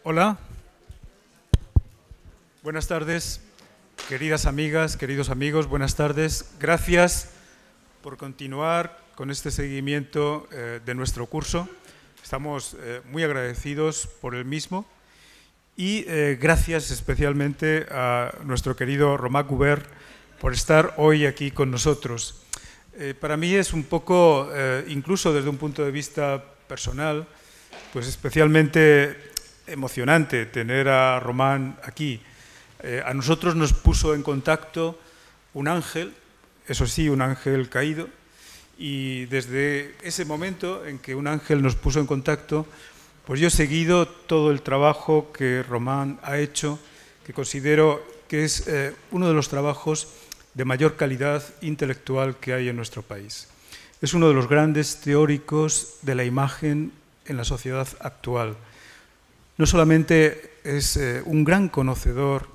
Hola, buenas tardes, queridas amigas, queridos amigos, buenas tardes. Gracias por continuar con este seguimiento de nuestro curso. Estamos muy agradecidos por el mismo y gracias especialmente a nuestro querido Romain Gubern por estar hoy aquí con nosotros. Para mí es un poco, incluso desde un punto de vista personal, pues especialmente emocionante tener a Romain aquí. A nosotros nos puso en contacto un ángel, eso sí, un ángel caído, y desde ese momento en que un ángel nos puso en contacto, pues yo he seguido todo el trabajo que Romain ha hecho, que considero que es uno de los trabajos de mayor calidad intelectual que hay en nuestro país. Es uno de los grandes teóricos de la imagen en la sociedad actual. No solamente es un gran conocedor,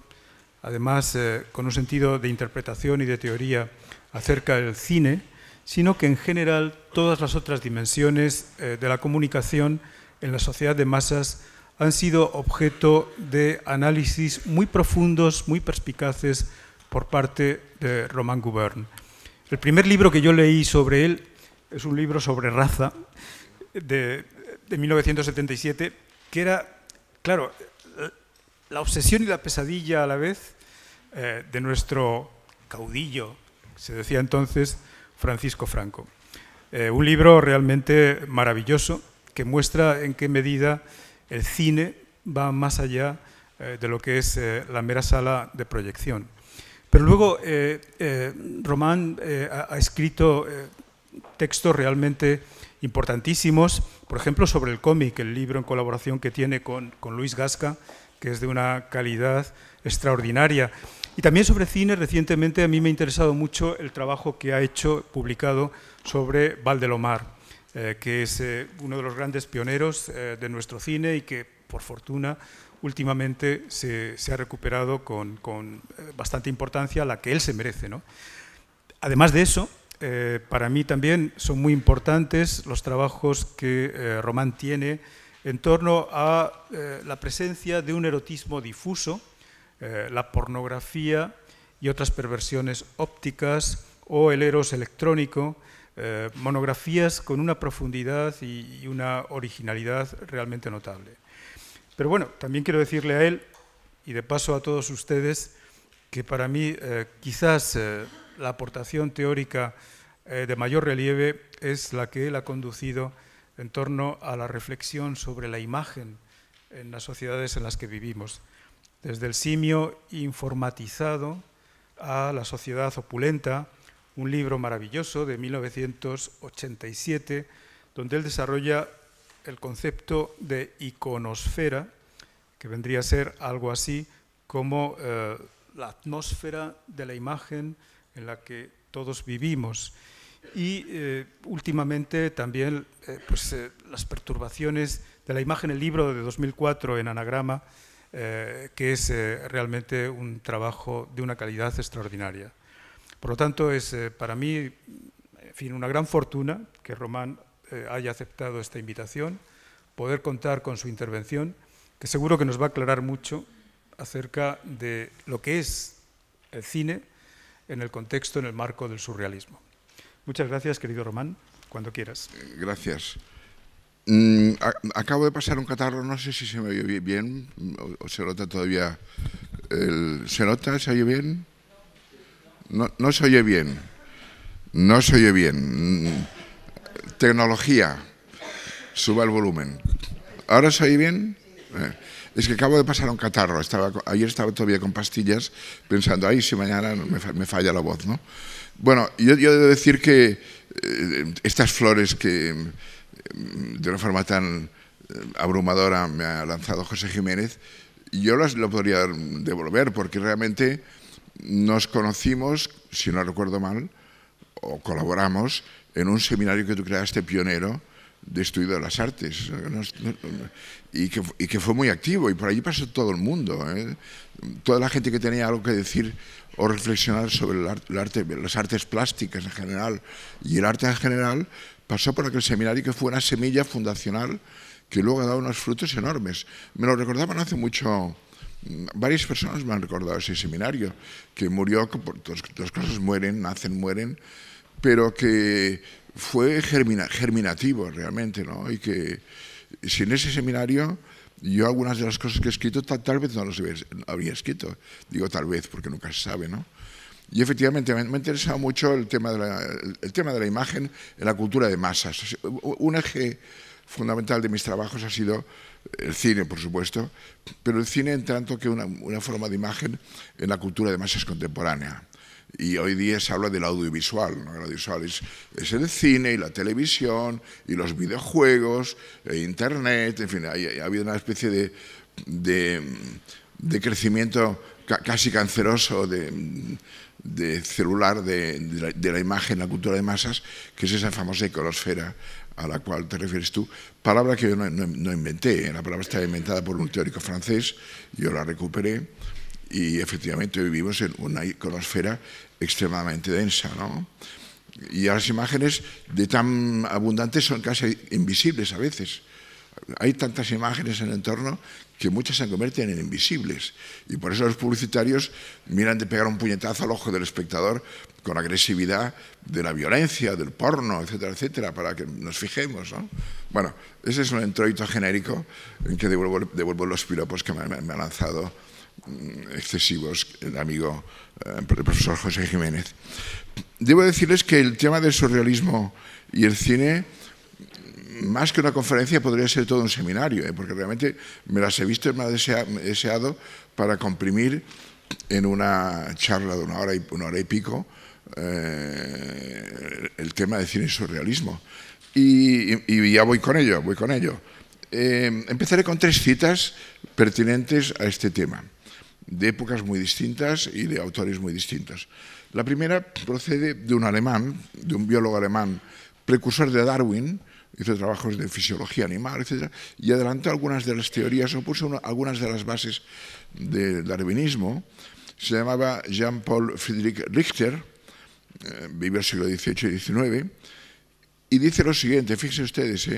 además con un sentido de interpretación y de teoría acerca del cine, sino que en general todas las otras dimensiones de la comunicación en la sociedad de masas han sido objeto de análisis muy profundos, muy perspicaces por parte de Romain Gubern. El primer libro que yo leí sobre él es un libro sobre raza de 1977, que era, claro, la obsesión y la pesadilla a la vez de nuestro caudillo, se decía entonces, Francisco Franco. Un libro realmente maravilloso que muestra en qué medida el cine va más allá de lo que es la mera sala de proyección. Pero luego Romain ha escrito textos realmente importantísimos, por ejemplo, sobre el cómic, el libro en colaboración que tiene con Luis Gasca, que es de una calidad extraordinaria. Y también sobre cine, recientemente a mí me ha interesado mucho el trabajo que ha hecho, publicado, sobre Valdelomar, que es uno de los grandes pioneros de nuestro cine y que, por fortuna, últimamente se ha recuperado con bastante importancia, la que él se merece, ¿no? Además de eso, para mí también son muy importantes los trabajos que Romain tiene en torno a la presencia de un erotismo difuso, la pornografía y otras perversiones ópticas o el eros electrónico, monografías con una profundidad y una originalidad realmente notable. Pero bueno, también quiero decirle a él, y de paso a todos ustedes, que para mí quizás la aportación teórica de mayor relieve es la que él ha conducido en torno a la reflexión sobre la imagen en las sociedades en las que vivimos, desde el simio informatizado a la sociedad opulenta, un libro maravilloso de 1987, donde él desarrolla el concepto de iconosfera, que vendría a ser algo así como la atmósfera de la imagen en la que todos vivimos. Y últimamente también las perturbaciones de la imagen, el libro de 2004 en Anagrama, que es realmente un trabajo de una calidad extraordinaria. Por lo tanto, es para mí, en fin, una gran fortuna que Romain haya aceptado esta invitación, poder contar con su intervención, que seguro que nos va a aclarar mucho acerca de lo que es el cine en el contexto, en el marco del surrealismo. Muchas gracias, querido Romain, cuando quieras. Gracias. Acabo de pasar un catarro, no sé si se me oye bien o se nota todavía. ¿Se nota? ¿Se oye bien? No se oye bien. No se oye bien. Tecnología. Suba el volumen. ¿Ahora se oye bien? Es que acabo de pasar un catarro. Ayer estaba todavía con pastillas pensando, ay, si mañana me falla la voz, ¿no? Bueno, yo debo decir que estas flores que de una forma tan abrumadora me ha lanzado José Jiménez, yo lo podría devolver porque realmente nos conocimos, si no recuerdo mal, o colaboramos en un seminario que tú creaste pionero de estudio de las artes y que fue muy activo y por allí pasó todo el mundo, toda la gente que tenía algo que decir o reflexionar sobre el arte, las artes plásticas en general y el arte en general pasó por aquel seminario que fue una semilla fundacional que luego ha dado unos frutos enormes. Me lo recordaban hace mucho, varias personas me han recordado ese seminario, que murió, las cosas mueren, nacen, mueren, pero que fue germinativo realmente, ¿no? Y que sin ese seminario, yo algunas de las cosas que he escrito tal vez no las habría escrito. Digo tal vez porque nunca se sabe, ¿no? Y efectivamente me ha interesado mucho el tema de la imagen en la cultura de masas. Un eje fundamental de mis trabajos ha sido el cine, por supuesto, pero el cine en tanto que una forma de imagen en la cultura de masas contemporánea. Y hoy día se habla del audiovisual, ¿no? El audiovisual es el cine y la televisión y los videojuegos, e Internet, en fin, ha habido una especie de crecimiento casi canceroso de celular de la imagen, la cultura de masas, que es esa famosa iconosfera a la cual te refieres tú, palabra que yo no inventé, la palabra estaba inventada por un teórico francés, yo la recuperé, y efectivamente vivimos en una iconosfera extremadamente densa, ¿no? Y las imágenes de tan abundantes son casi invisibles a veces. Hay tantas imágenes en el entorno que muchas se convierten en invisibles. Y por eso los publicitarios miran de pegar un puñetazo al ojo del espectador con agresividad de la violencia, del porno, etcétera, etcétera, para que nos fijemos, ¿no? Bueno, ese es un introito genérico en que devuelvo los piropos que me ha lanzado excesivos el amigo, el profesor José Jiménez. Debo decirles que el tema del surrealismo y el cine, más que una conferencia, podría ser todo un seminario, porque realmente me las he visto y me las he deseado para comprimir en una charla de una hora y pico el tema de cine y surrealismo. Y ya voy con ello. Empezaré con 3 citas pertinentes a este tema, de épocas muy distintas y de autores muy distintos. La primera procede de un alemán, de un biólogo alemán, precursor de Darwin, hizo trabajos de fisiología animal, etc., y adelantó algunas de las teorías, o puso algunas de las bases del darwinismo. Se llamaba Jean-Paul Friedrich Richter, vivió el siglo XVIII y XIX, y dice lo siguiente, fíjense ustedes,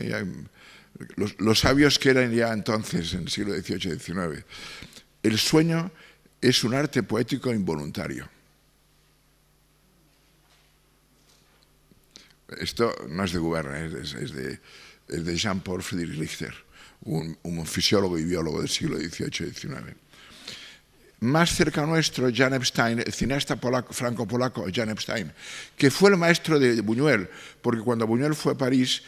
los sabios que eran ya entonces, en el siglo XVIII y XIX, el sueño es un arte poético involuntario. Esto no es de Gubern, es de Jean-Paul Friedrich Richter, un fisiólogo y biólogo del siglo XVIII y XIX. Más cerca nuestro, Jan Epstein, el cineasta franco-polaco Jan Epstein, que fue el maestro de Buñuel, porque cuando Buñuel fue a París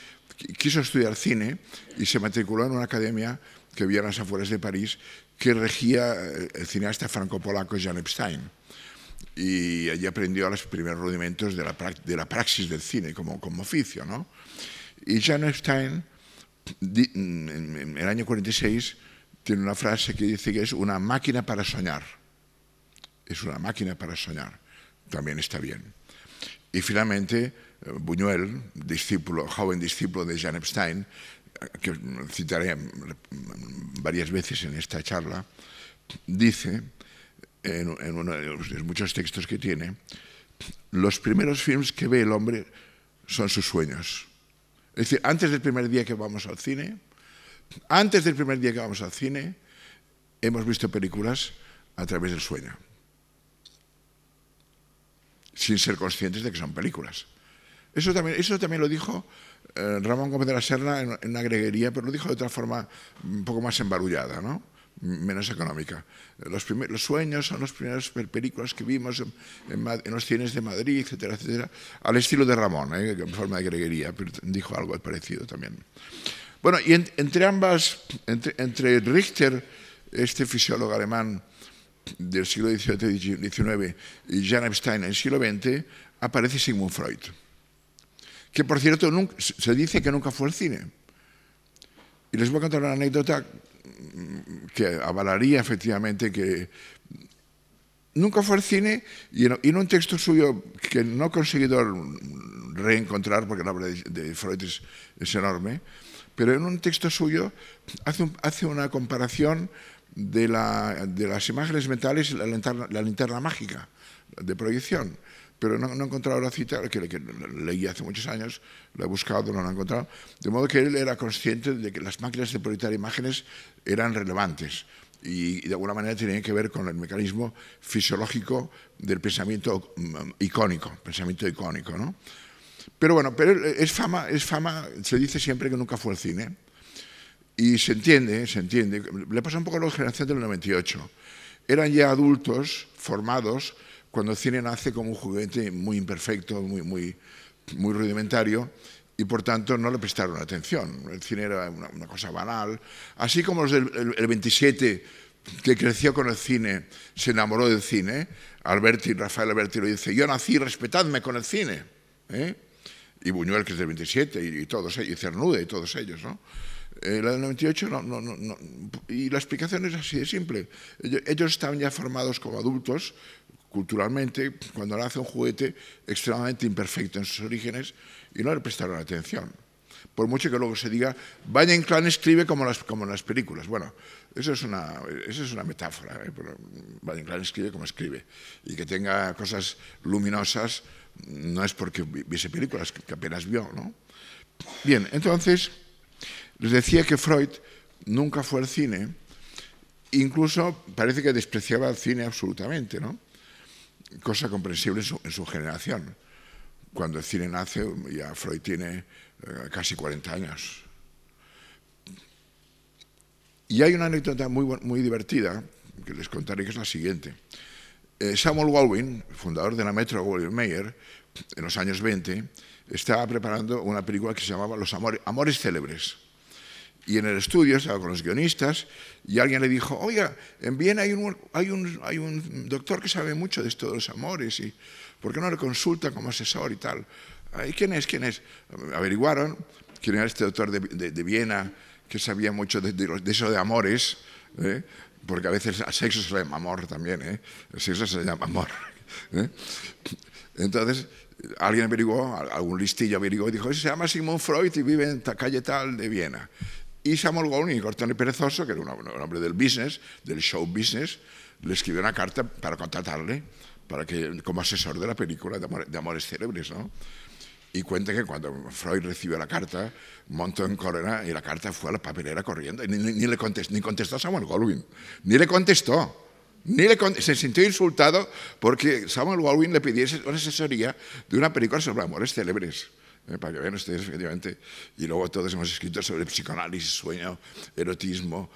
quiso estudiar cine y se matriculó en una academia que había en las afueras de París que regía el cineasta franco-polaco Jan Epstein. Y allí aprendió los primeros rudimentos de la praxis del cine como oficio, ¿no? Y Jan Epstein, en el año 46, tiene una frase que dice que es una máquina para soñar. Es una máquina para soñar. También está bien. Y finalmente, Buñuel, joven discípulo de Jan Epstein, que citaré varias veces en esta charla, dice, en uno de los muchos textos que tiene, los primeros films que ve el hombre son sus sueños. Es decir, antes del primer día que vamos al cine, hemos visto películas a través del sueño, sin ser conscientes de que son películas. Eso también lo dijo Ramón Gómez de la Serna en una greguería, pero lo dijo de otra forma un poco más embarullada, ¿no? Menos económica. Los sueños son las primeras películas que vimos en los cines de Madrid, etcétera, etcétera, al estilo de Ramón, en forma de greguería, pero dijo algo parecido también. Bueno, y entre Richter, este fisiólogo alemán del siglo XVIII y XIX, y Jan Epstein en el siglo XX, aparece Sigmund Freud, que por cierto se dice que nunca fue al cine. Y les voy a contar una anécdota que avalaría efectivamente que nunca fue al cine, y en un texto suyo que no he conseguido reencontrar porque la obra de Freud es enorme, pero en un texto suyo hace una comparación de las imágenes mentales y la linterna mágica de proyección. pero no he encontrado la cita, que leí hace muchos años, la he buscado, no la he encontrado, de modo que él era consciente de que las máquinas de proyectar imágenes eran relevantes y de alguna manera tenían que ver con el mecanismo fisiológico del pensamiento icónico, ¿no? Pero bueno, es fama, se dice siempre que nunca fue al cine. Y se entiende. Le pasa un poco a la generación del 98. Eran ya adultos formados cuando el cine nace como un juguete muy imperfecto, muy rudimentario, y por tanto no le prestaron atención. El cine era una cosa banal. Así como los del 27, que creció con el cine, se enamoró del cine, Rafael Alberti lo dice, yo nací, respetadme con el cine. Y Buñuel, que es del 27, y todos ellos, y Cernuda, y todos ellos, ¿no? La del 98 no. Y la explicación es así de simple. Ellos estaban ya formados como adultos, culturalmente, cuando nace un juguete extremadamente imperfecto en sus orígenes y no le prestaron atención. Por mucho que luego se diga, Valle Inclán escribe como en las películas. Bueno, eso es una metáfora. Valle Inclán escribe como escribe. Y que tenga cosas luminosas no es porque viese películas que apenas vio, ¿no? Bien, entonces, les decía que Freud nunca fue al cine, incluso parece que despreciaba el cine absolutamente, ¿no? Cosa comprensible en su generación. Cuando el cine nace, ya Freud tiene casi 40 años. Y hay una anécdota muy divertida que les contaré, que es la siguiente. Samuel Goldwyn, fundador de la Metro-Goldwyn-Mayer, en los años 20, estaba preparando una película que se llamaba Los Amores Célebres. Y en el estudio estaba con los guionistas y alguien le dijo, oiga, en Viena hay un doctor que sabe mucho de esto de los amores, y ¿por qué no le consulta como asesor y tal? ¿Y quién es? Averiguaron quién era este doctor de Viena que sabía mucho de eso de amores, porque a veces al sexo se le llama amor también, el sexo se le llama amor. Entonces, alguien averiguó, algún listillo averiguó y dijo, se llama Sigmund Freud y vive en calle tal de Viena. Y Samuel Goldwyn, cortón y perezoso, que era un hombre del business, del show business, le escribió una carta para contratarle como asesor de la película de Amores Célebres, ¿no? Y cuenta que cuando Freud recibió la carta, montó en cólera y la carta fue a la papelera corriendo. Y ni contestó a Samuel Goldwyn. Ni le contestó. Se sintió insultado porque Samuel Goldwyn le pidiese una asesoría de una película sobre amores célebres. Para que vean ustedes, efectivamente. Y luego todos hemos escrito sobre psicoanálisis, sueño, erotismo,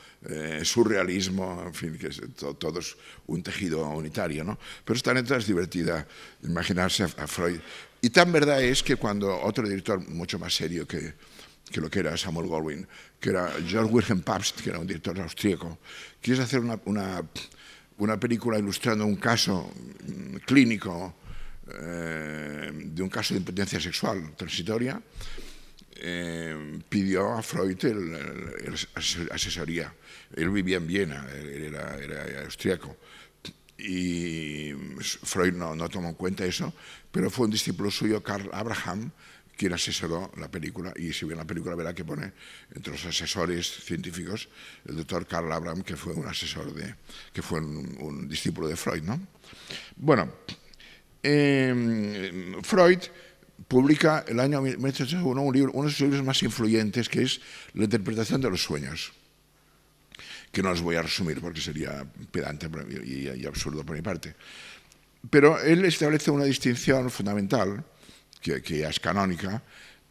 surrealismo, en fin, que es todo es un tejido unitario, ¿no? Pero esta anécdota es divertida, imaginarse a Freud. Y tan verdad es que cuando otro director mucho más serio que lo que era Samuel Goldwyn, que era Georg Wilhelm Pabst, que era un director austríaco, quiso hacer una película ilustrando un caso clínico de un caso de impotencia sexual transitoria, pidió a Freud asesoría. Él vivía en Viena, él era austríaco. Y Freud no tomó en cuenta eso, pero fue un discípulo suyo, Karl Abraham, quien asesoró la película, y si ven la película verá que pone entre los asesores científicos el doctor Karl Abraham, que fue un asesor que fue un discípulo de Freud, ¿no? Bueno, Freud publica el año 1801 uno de sus libros más influyentes, que es La interpretación de los sueños, que no los voy a resumir porque sería pedante y absurdo por mi parte. Pero él establece una distinción fundamental, que ya es canónica,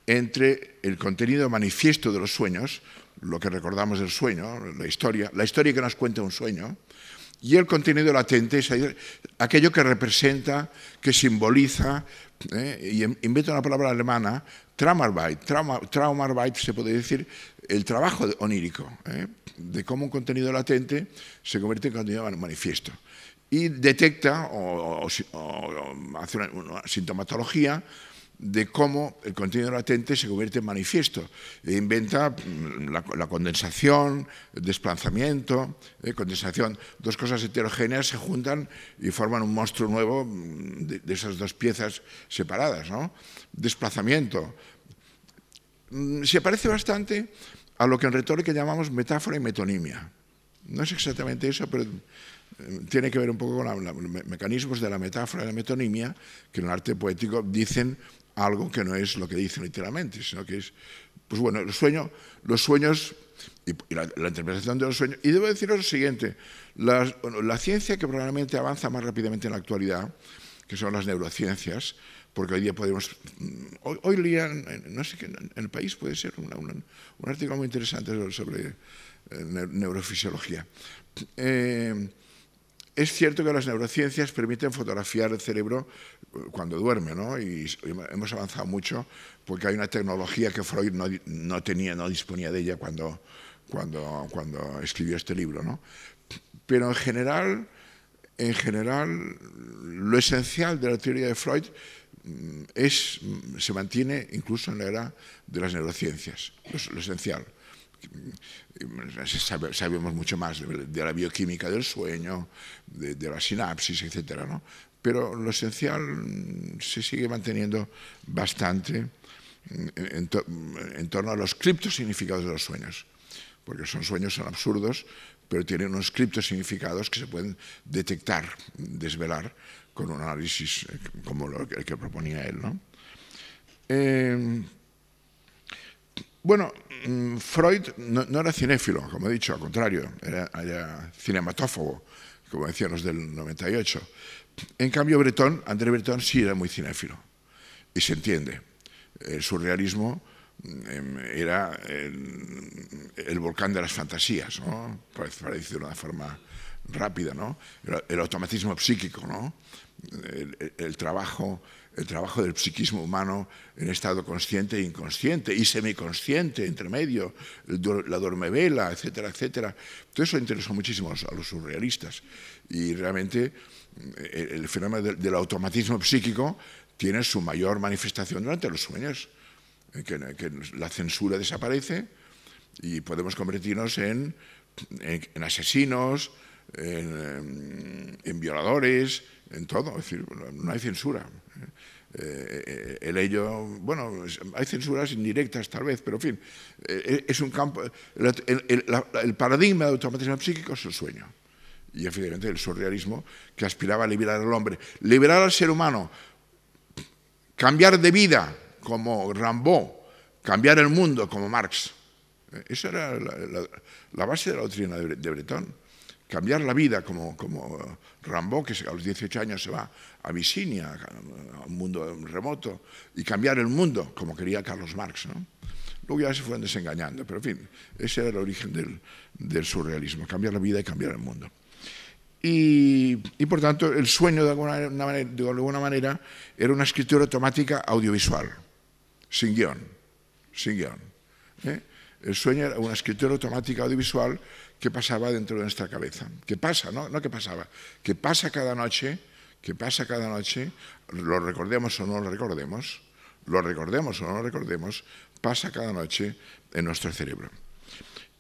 entre el contenido manifiesto de los sueños, lo que recordamos del sueño, la historia que nos cuenta un sueño, y el contenido latente, es aquello que representa, que simboliza, y invento una palabra alemana, Traumarbeit se puede decir, el trabajo onírico, de cómo un contenido latente se convierte en contenido manifiesto. Y detecta o hace una sintomatología de cómo el contenido latente se convierte en manifiesto. E inventa la condensación, el desplazamiento, condensación, dos cosas heterogéneas se juntan y forman un monstruo nuevo de esas dos piezas separadas, ¿no? Desplazamiento. Se parece bastante a lo que en retórica llamamos metáfora y metonimia. No es exactamente eso, pero tiene que ver un poco con los mecanismos de la metáfora y la metonimia, que en el arte poético dicen algo que no es lo que dicen literalmente, sino que es, pues bueno, los sueños y la interpretación de los sueños. Y debo deciros lo siguiente, la ciencia que probablemente avanza más rápidamente en la actualidad, que son las neurociencias, porque hoy día podemos... Hoy leía, no sé qué, en El País puede ser un artículo muy interesante sobre neurofisiología. Es cierto que las neurociencias permiten fotografiar el cerebro cuando duerme, ¿no? Y hemos avanzado mucho porque hay una tecnología que Freud no disponía de ella cuando escribió este libro, ¿no? Pero en general, lo esencial de la teoría de Freud se mantiene incluso en la era de las neurociencias, lo esencial. Sabemos mucho más de la bioquímica del sueño, de la sinapsis, etcétera, ¿no? Pero lo esencial se sigue manteniendo bastante en torno a los criptosignificados de los sueños, porque son sueños, son absurdos, pero tienen unos criptosignificados que se pueden detectar, desvelar, con un análisis como el que proponía él, ¿no? Bueno, Freud no era cinéfilo, como he dicho, al contrario, era cinematófobo, como decían los del 98. En cambio, André Breton sí era muy cinéfilo, y se entiende. El surrealismo era el volcán de las fantasías, ¿no? Para decirlo de una forma rápida, ¿no? El automatismo psíquico, ¿no? El trabajo del psiquismo humano en estado consciente e inconsciente y semiconsciente, entre medio, la dormevela, etcétera, etcétera. Todo eso interesó muchísimo a los surrealistas. Y realmente el fenómeno del automatismo psíquico tiene su mayor manifestación durante los sueños, que la censura desaparece y podemos convertirnos en asesinos, en violadores, en todo. Es decir, no hay censura. Bueno, hay censuras indirectas tal vez, pero en fin, es un campo. El paradigma del automatismo psíquico es el sueño. Y efectivamente el surrealismo, que aspiraba a liberar al hombre, liberar al ser humano, cambiar de vida como Rimbaud, cambiar el mundo como Marx. Esa era la base de la doctrina de Breton. Cambiar la vida como Rimbaud, que a los 18 años se va a Abisinia, a un mundo remoto, y cambiar el mundo como quería Carlos Marx, ¿no? Luego ya se fueron desengañando, pero en fin, ese era el origen del surrealismo, cambiar la vida y cambiar el mundo. Y por tanto, el sueño de alguna manera era una escritura automática audiovisual, sin guión. El sueño era una escritura automática audiovisual que pasaba dentro de nuestra cabeza. Que pasa, no que pasaba, que pasa cada noche, lo recordemos o no lo recordemos, pasa cada noche en nuestro cerebro.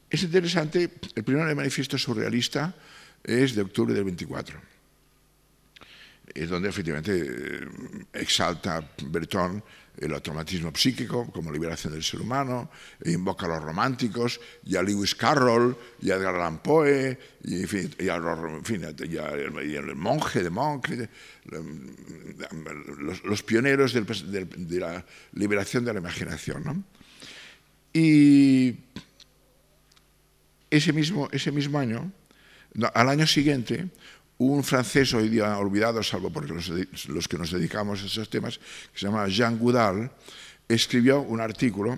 Es interesante, el primer manifiesto surrealista es de octubre del 24. Es donde efectivamente exalta Breton el automatismo psíquico como liberación del ser humano, e invoca a los románticos, y a Lewis Carroll, y a Edgar Allan Poe, y el monje de Monk, los pioneros de la liberación de la imaginación, ¿no? Y ese mismo año, al año siguiente, un francés hoy día olvidado, salvo porque los que nos dedicamos a esos temas, que se llama Jean Goudal, escribió un artículo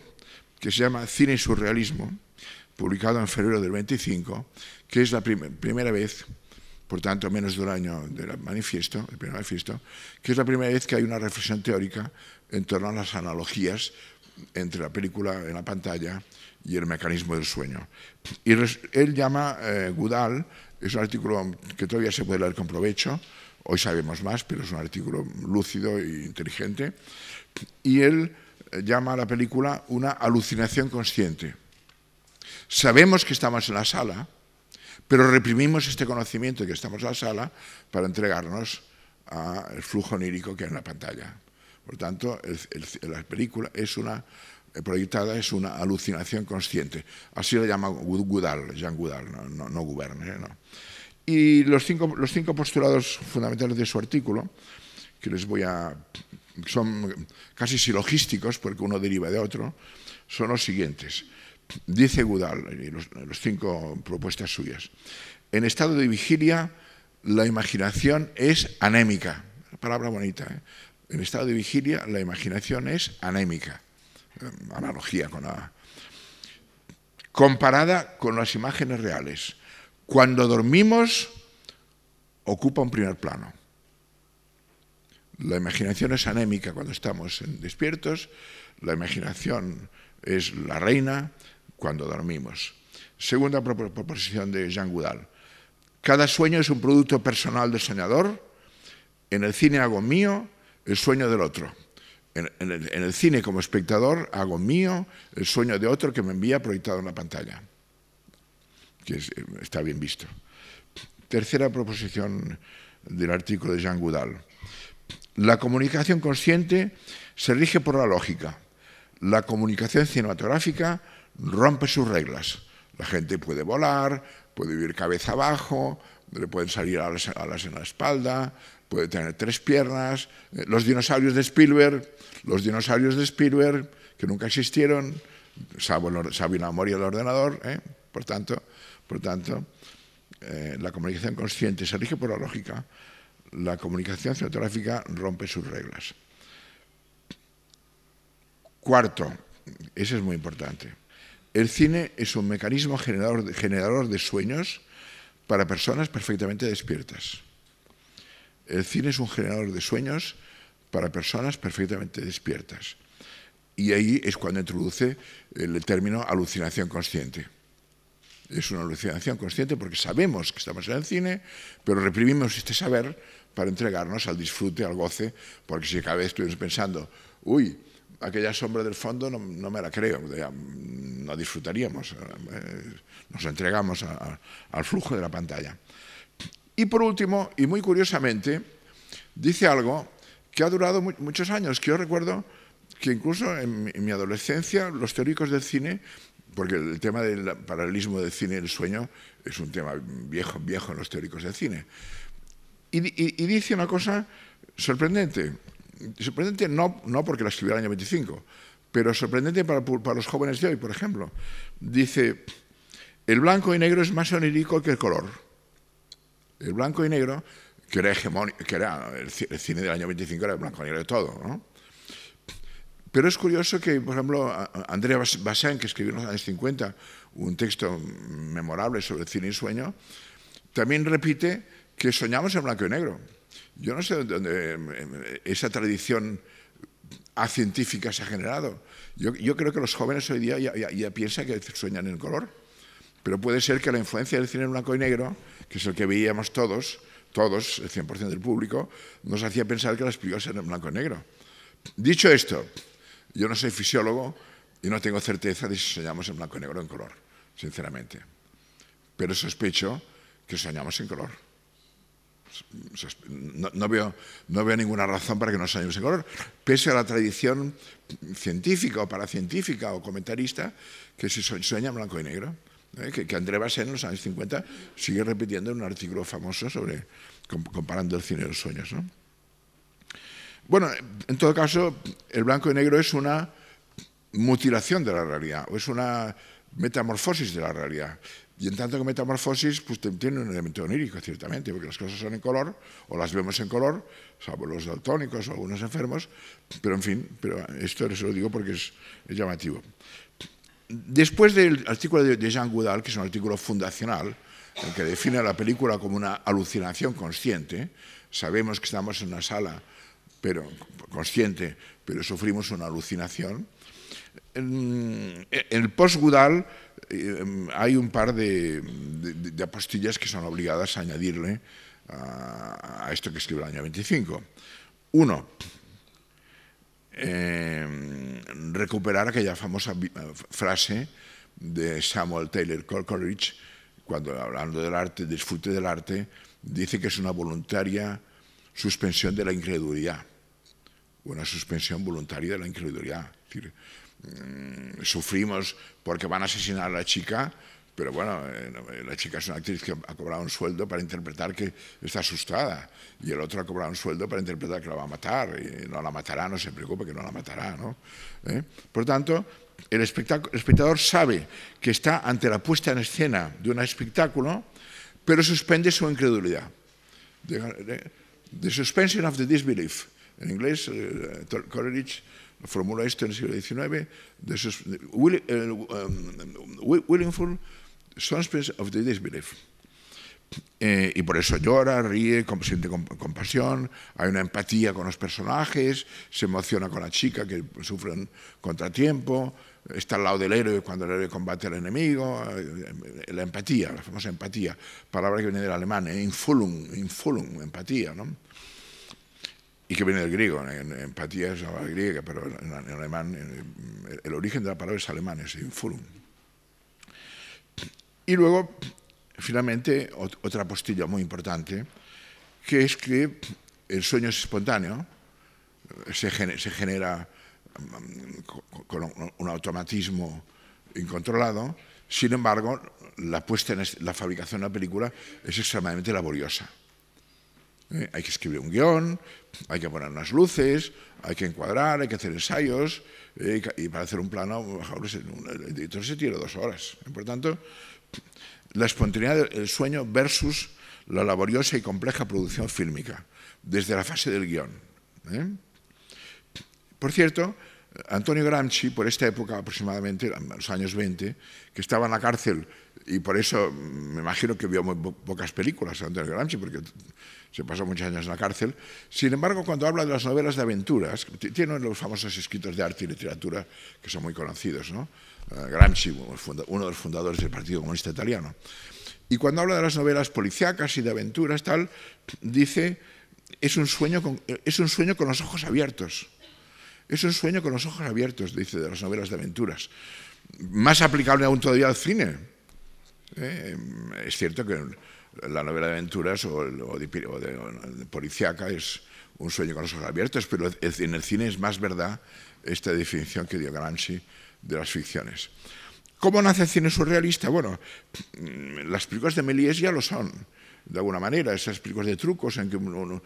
que se llama Cine y Surrealismo, publicado en febrero del 25, que es la primera vez, por tanto menos de un año del manifiesto, el primer manifiesto, que es la primera vez que hay una reflexión teórica en torno a las analogías entre la película en la pantalla y el mecanismo del sueño. Y él llama Goudal, es un artículo que todavía se puede leer con provecho, hoy sabemos más, pero es un artículo lúcido e inteligente, y él llama a la película una alucinación consciente. Sabemos que estamos en la sala, pero reprimimos este conocimiento de que estamos en la sala para entregarnos al flujo onírico que hay en la pantalla. Por tanto, la película es una proyectada es una alucinación consciente. Así lo llama Goodall, Jean Goodall, no Guverne, ¿no? Y los cinco postulados fundamentales de su artículo, que son casi silogísticos porque uno deriva de otro, son los siguientes. Dice Goodall, los 5 propuestas suyas: en estado de vigilia, la imaginación es anémica. Palabra bonita, ¿eh? En estado de vigilia, la imaginación es anémica. Analogía comparada con las imágenes reales. Cuando dormimos, ocupa un primer plano. La imaginación es anémica cuando estamos despiertos, la imaginación es la reina cuando dormimos. Segunda proposición de Jean Goodall: cada sueño es un producto personal del soñador. En el cine hago mío el sueño del otro. En el cine, como espectador, hago mío el sueño de otro que me envía proyectado en la pantalla. Que está bien visto. Tercera proposición del artículo de Jean Goodall: la comunicación consciente se rige por la lógica. La comunicación cinematográfica rompe sus reglas. La gente puede volar, puede vivir cabeza abajo, le pueden salir alas en la espalda, puede tener 3 piernas. Los dinosaurios de Spielberg, que nunca existieron, salvo el amor y el ordenador. Por tanto, la comunicación consciente se rige por la lógica. La comunicación cinematográfica rompe sus reglas. Cuarto, ese es muy importante: el cine es un mecanismo generador de sueños para personas perfectamente despiertas. El cine es un generador de sueños para personas perfectamente despiertas. Y ahí es cuando introduce el término alucinación consciente. Es una alucinación consciente porque sabemos que estamos en el cine, pero reprimimos este saber para entregarnos al disfrute, al goce, porque si cada vez estuvimos pensando, uy, aquella sombra del fondo no me la creo, no disfrutaríamos, nos entregamos al flujo de la pantalla. Y por último, y muy curiosamente, dice algo que ha durado muchos años, que yo recuerdo que incluso en mi adolescencia los teóricos del cine, porque el tema del paralelismo del cine y el sueño es un tema viejo en los teóricos del cine, y dice una cosa sorprendente no porque la escribió el año 25, pero sorprendente para los jóvenes de hoy, por ejemplo. Dice: el blanco y negro es más onírico que el color. El blanco y negro, que era hegemónico, que era el cine del año 25, era el blanco y negro de todo, ¿no? Pero es curioso que, por ejemplo, André Bazin, que escribió en los años 50 un texto memorable sobre el cine y sueño, también repite que soñamos en blanco y negro. Yo no sé dónde esa tradición científica se ha generado. Yo creo que los jóvenes hoy día ya piensan que sueñan en color, pero puede ser que la influencia del cine en blanco y negro, que es el que veíamos todos, el 100% del público, nos hacía pensar que las películas eran en blanco y negro. Dicho esto, yo no soy fisiólogo y no tengo certeza de si soñamos en blanco y negro o en color, sinceramente. Pero sospecho que soñamos en color. No veo ninguna razón para que no soñemos en color, pese a la tradición científica o paracientífica o comentarista que se sueña en blanco y negro. Que André Bazin en los años 50 sigue repitiendo en un artículo famoso comparando el cine y los sueños, ¿no? Bueno, en todo caso, el blanco y negro es una mutilación de la realidad, o es una metamorfosis de la realidad. Y en tanto que metamorfosis, pues tiene un elemento onírico, ciertamente, porque las cosas son en color, o las vemos en color, salvo los daltónicos o algunos enfermos, pero en fin, esto se lo digo porque es llamativo. Después del artículo de Jean Goodall, que es un artículo fundacional, en que define la película como una alucinación consciente, sabemos que estamos en una sala consciente, pero sufrimos una alucinación. En el post-Goodall hay un par de apostillas que son obligadas a añadirle a esto que escribe el año 25. Uno, recuperar aquella famosa frase de Samuel Taylor Coleridge, cuando hablando del arte, disfrute del arte, dice que es una voluntaria suspensión de la incredulidad, una suspensión voluntaria de la incredulidad. Es decir, sufrimos porque van a asesinar a la chica, pero bueno, la chica es una actriz que ha cobrado un sueldo para interpretar que está asustada, y el otro ha cobrado un sueldo para interpretar que la va a matar, y no la matará, no se preocupe que no la matará, ¿no? Por tanto, el espectador sabe que está ante la puesta en escena de un espectáculo, pero suspende su incredulidad. The suspension of the disbelief. En inglés, Coleridge formula esto en el siglo XIX, willful suspense of the disbelief. Y por eso llora, ríe, siente compasión, hay una empatía con los personajes, se emociona con la chica que sufre un contratiempo, está al lado del héroe cuando el héroe combate al enemigo, la empatía, la famosa empatía, palabra que viene del alemán, Einfühlung, empatía, ¿no? Y que viene del griego, empatía es la palabra griega, pero en alemán el origen de la palabra es alemán, es Einfühlung. Y luego, finalmente, otra postilla muy importante, que es que el sueño es espontáneo, se genera con un automatismo incontrolado. Sin embargo, la fabricación de la película es extremadamente laboriosa. Hay que escribir un guión, hay que poner unas luces, hay que encuadrar, hay que hacer ensayos, y para hacer un plano, el editor se tira 2 horas. Por tanto, la espontaneidad del sueño versus la laboriosa y compleja producción fílmica, desde la fase del guión. Por cierto, Antonio Gramsci, por esta época aproximadamente, en los años 20, que estaba en la cárcel, y por eso me imagino que vio muy pocas películas Antonio Gramsci, porque se pasó muchos años en la cárcel. Sin embargo, cuando habla de las novelas de aventuras, tiene los famosos escritos de arte y literatura que son muy conocidos, ¿no? Gramsci, uno de los fundadores del Partido Comunista Italiano. Y cuando habla de las novelas policíacas y de aventuras, tal, dice, es un sueño con los ojos abiertos. Es un sueño con los ojos abiertos, dice, de las novelas de aventuras. Más aplicable aún todavía al cine. Es cierto que la novela de aventuras o de policíaca es un sueño con los ojos abiertos, pero en el cine es más verdad esta definición que dio Gramsci de las ficciones. ¿Cómo nace el cine surrealista? Bueno, las películas de Méliès ya lo son, de alguna manera, esas películas de trucos en que uno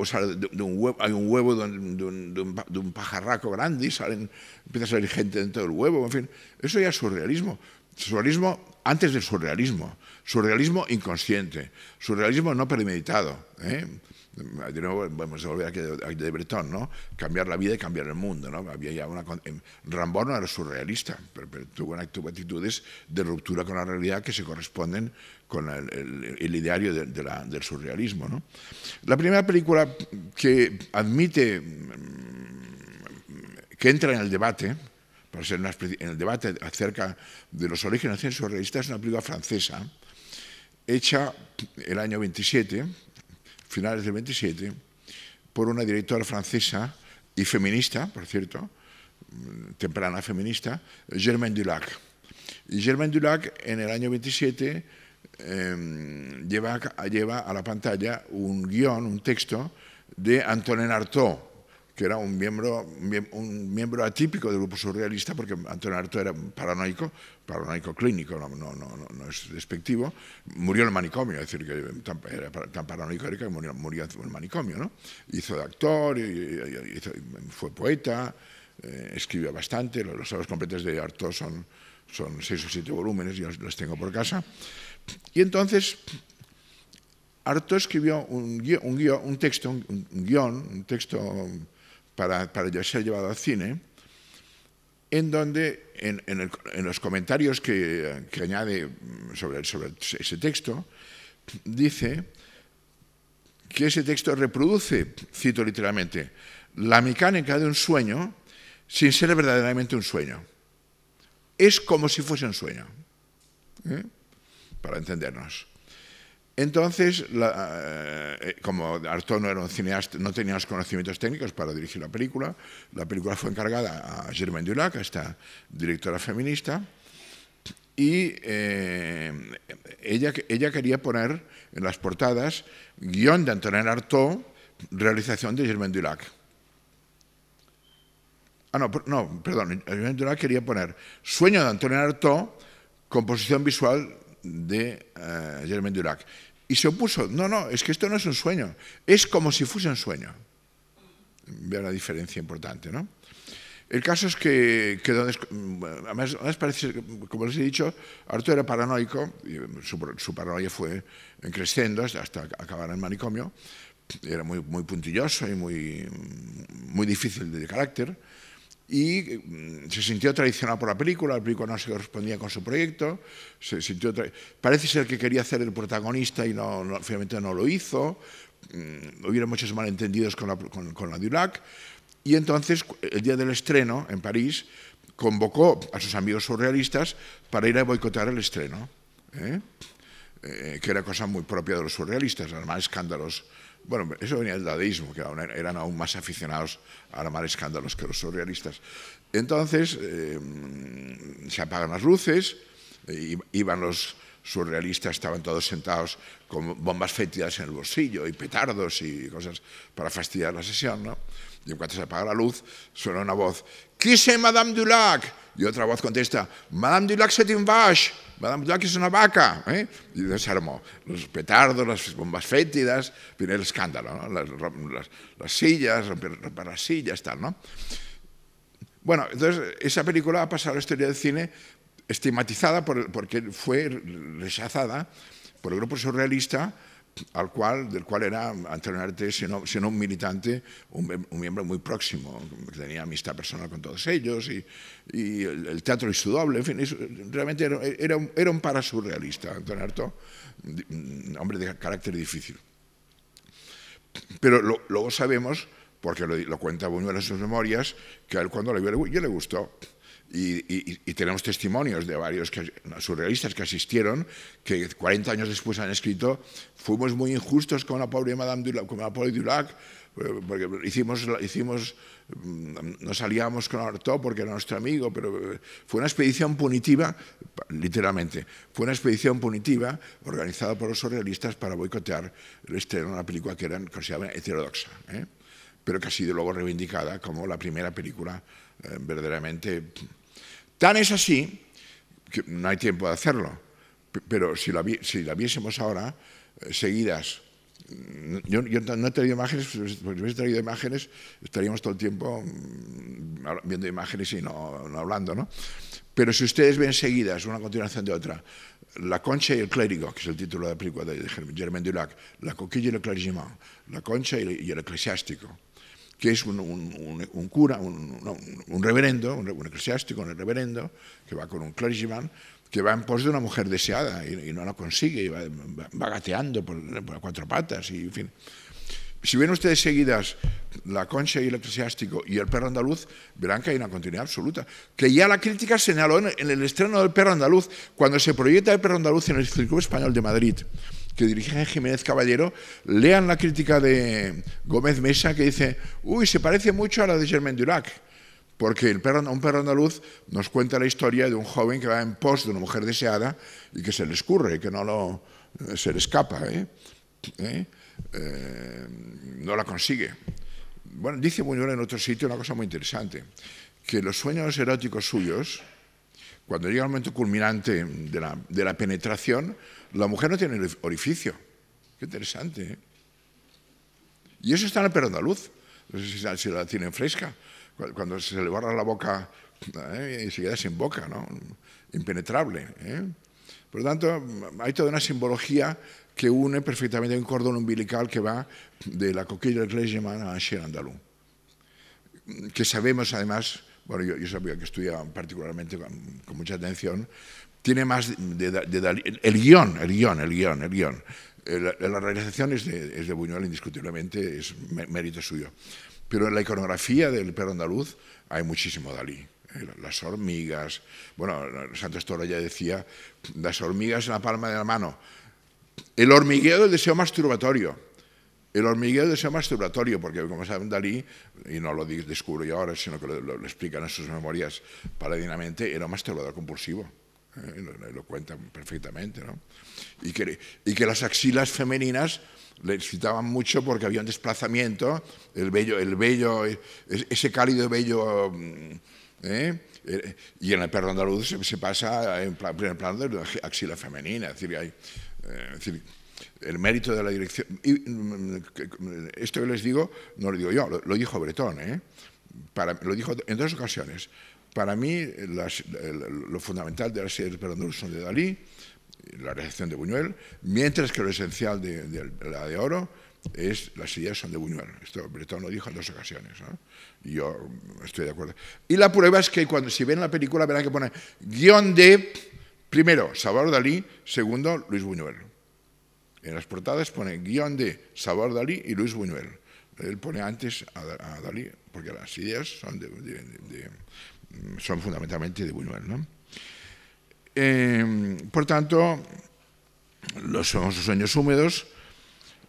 sale de un huevo, hay un huevo de un pajarraco grande y empieza a salir gente dentro del huevo, en fin, eso ya es surrealismo. Surrealismo antes del surrealismo, surrealismo inconsciente, surrealismo no premeditado. De nuevo, vamos a volver aquí de Breton, ¿no? Cambiar la vida y cambiar el mundo, ¿no? Había ya Rimbaud no era surrealista, pero tuvo actitudes de ruptura con la realidad que se corresponden con el ideario del surrealismo, ¿no? La primera película que admite, que entra en el debate, para ser en el debate acerca de los orígenes del cine surrealista, es una película francesa, hecha el año 27, finales del 27, por una directora francesa y feminista, por cierto, temprana feminista, Germaine Dulac. Y Germaine Dulac en el año 27 lleva a la pantalla un guión, un texto de Antonin Artaud, que era un miembro atípico del grupo surrealista, porque Antonin Artaud era paranoico clínico, no es despectivo, murió en el manicomio, es decir, que era tan paranoico que murió en el manicomio, ¿no? Hizo de actor, fue poeta, escribió bastante, los obras completas de Artaud son 6 o 7 volúmenes, yo los tengo por casa. Y entonces Artaud escribió un texto para ser llevado al cine, en donde en los comentarios que añade sobre ese texto, dice que ese texto reproduce, cito literalmente, la mecánica de un sueño sin ser verdaderamente un sueño. Es como si fuese un sueño, para entendernos. Entonces, como Artaud no era un cineasta, no tenía los conocimientos técnicos para dirigir la película fue encargada a Germaine Dulac, a esta directora feminista, y ella quería poner en las portadas guión de Antonin Artaud, realización de Germaine Dulac. no, perdón, Germain Dulac quería poner Sueño de Antonio Artaud, composición visual de Germain Dulac. Y se opuso, no, es que esto no es un sueño, es como si fuese un sueño. Veo una diferencia importante, ¿no? El caso es que además parece, como les he dicho, Artaud era paranoico, y su paranoia fue creciendo hasta acabar en el manicomio. Era muy puntilloso y muy difícil de carácter, y se sintió traicionado por la película no se correspondía con su proyecto, parece ser que quería ser el protagonista y finalmente no lo hizo, hubo muchos malentendidos con la Dulac, y entonces el día del estreno en París convocó a sus amigos surrealistas para ir a boicotear el estreno, que era cosa muy propia de los surrealistas, armar escándalos. Bueno, eso venía del dadaísmo, que eran aún más aficionados a armar escándalos que los surrealistas. Entonces, se apagan las luces, iban los surrealistas, estaban todos sentados con bombas fétidas en el bolsillo y petardos y cosas para fastidiar la sesión, ¿no? Y en cuanto se apaga la luz, suena una voz, «Qui c'est Madame Dulac?» Y otra voz contesta, «Madame Dulac c'est une vache». Madame Dulac es una vaca, ¿eh? Y se armó los petardos, las bombas fétidas, viene el escándalo, ¿no? Las sillas, romper las sillas, tal, ¿no? Bueno, entonces esa película ha pasado a la historia del cine estigmatizada porque fue rechazada por el grupo surrealista del cual era Antonio Artaud, sino un militante, un miembro muy próximo, que tenía amistad personal con todos ellos, y el teatro y su doble, en fin, realmente era un parasurrealista, Antonio Artaud, un hombre de carácter difícil. Pero luego sabemos, porque lo cuenta Buñuel en sus memorias, que a él cuando le vio le gustó. Y tenemos testimonios de varios surrealistas que asistieron, que 40 años después han escrito, fuimos muy injustos con la pobre Madame Dulac, con la pobre Dulac, porque nos aliamos con Artaud porque era nuestro amigo, pero fue una expedición punitiva, literalmente, fue una expedición punitiva organizada por los surrealistas para boicotear el estreno de una película que era considerada heterodoxa, pero que ha sido luego reivindicada como la primera película verdaderamente. Tan es así que no hay tiempo de hacerlo, pero si la viésemos ahora, seguidas. Yo no he traído imágenes, porque si hubiese traído imágenes estaríamos todo el tiempo viendo imágenes y no hablando, ¿no? Pero si ustedes ven seguidas, una a continuación de otra, La Concha y el Clérigo, que es el título de la película de Germain Dulac, La Coquille y le Clergement, La Concha y el Eclesiástico, que es un cura, un reverendo, un eclesiástico, un reverendo, que va con un clergyman, que va en pos de una mujer deseada y no la consigue, y va gateando por cuatro patas, y en fin. Si ven ustedes seguidas La Concha y el Eclesiástico y El Perro Andaluz, verán que hay una continuidad absoluta, que ya la crítica señaló en el estreno del Perro Andaluz, cuando se proyecta El Perro Andaluz en el Circuito Español de Madrid, que dirige Jiménez Caballero. Lean la crítica de Gómez Mesa, que dice, uy, se parece mucho a la de Germain Dulac, porque Un perro andaluz nos cuenta la historia de un joven que va en pos de una mujer deseada y que se le escurre, que se le escapa, no la consigue. Bueno, dice Buñuel en otro sitio una cosa muy interesante, que los sueños eróticos suyos, cuando llega el momento culminante de la penetración, la mujer no tiene orificio. Qué interesante, ¿eh? Y eso está en El Perro Andaluz. No sé si la tienen fresca. Cuando se le borra la boca y se queda sin boca, ¿no? Impenetrable, ¿eh? Por lo tanto, hay toda una simbología que une perfectamente un cordón umbilical que va de la Coquille del Clergement a Chien Andalou. Que sabemos, además, bueno, yo sabía que estudiaba particularmente con mucha atención, tiene más de Dalí. El guión. La realización es de Buñuel, indiscutiblemente, es mérito suyo. Pero en la iconografía del Perro Andaluz hay muchísimo Dalí. Las hormigas, bueno, Santos Toro ya decía, las hormigas en la palma de la mano. El hormigueo del deseo masturbatorio. El hormigueo del deseo masturbatorio, porque como saben Dalí, y no lo descubro yo ahora, sino que lo explican en sus memorias paladinamente, era un masturbador compulsivo. Lo cuentan perfectamente, ¿no? Y que las axilas femeninas le excitaban mucho porque había un desplazamiento, el vello, ese cálido vello, y en el perro andaluz se pasa en primer plano de la axila femenina, es decir, el mérito de la dirección. Y esto que les digo, no lo digo yo, lo dijo Bretón, lo dijo en 2 ocasiones. Para mí, lo fundamental de las series de perro andaluz son de Dalí, la realización de Buñuel, mientras que lo esencial de la de Oro es las ideas son de Buñuel. Esto Bretón lo dijo en 2 ocasiones, ¿no? Y yo estoy de acuerdo. Y la prueba es que si ven la película verán que pone guión de, primero, Salvador Dalí, segundo, Luis Buñuel. En las portadas pone guión de Salvador Dalí y Luis Buñuel. Él pone antes a Dalí, porque las ideas son fundamentalmente de Buñuel, ¿no? Por tanto, los famosos sueños húmedos,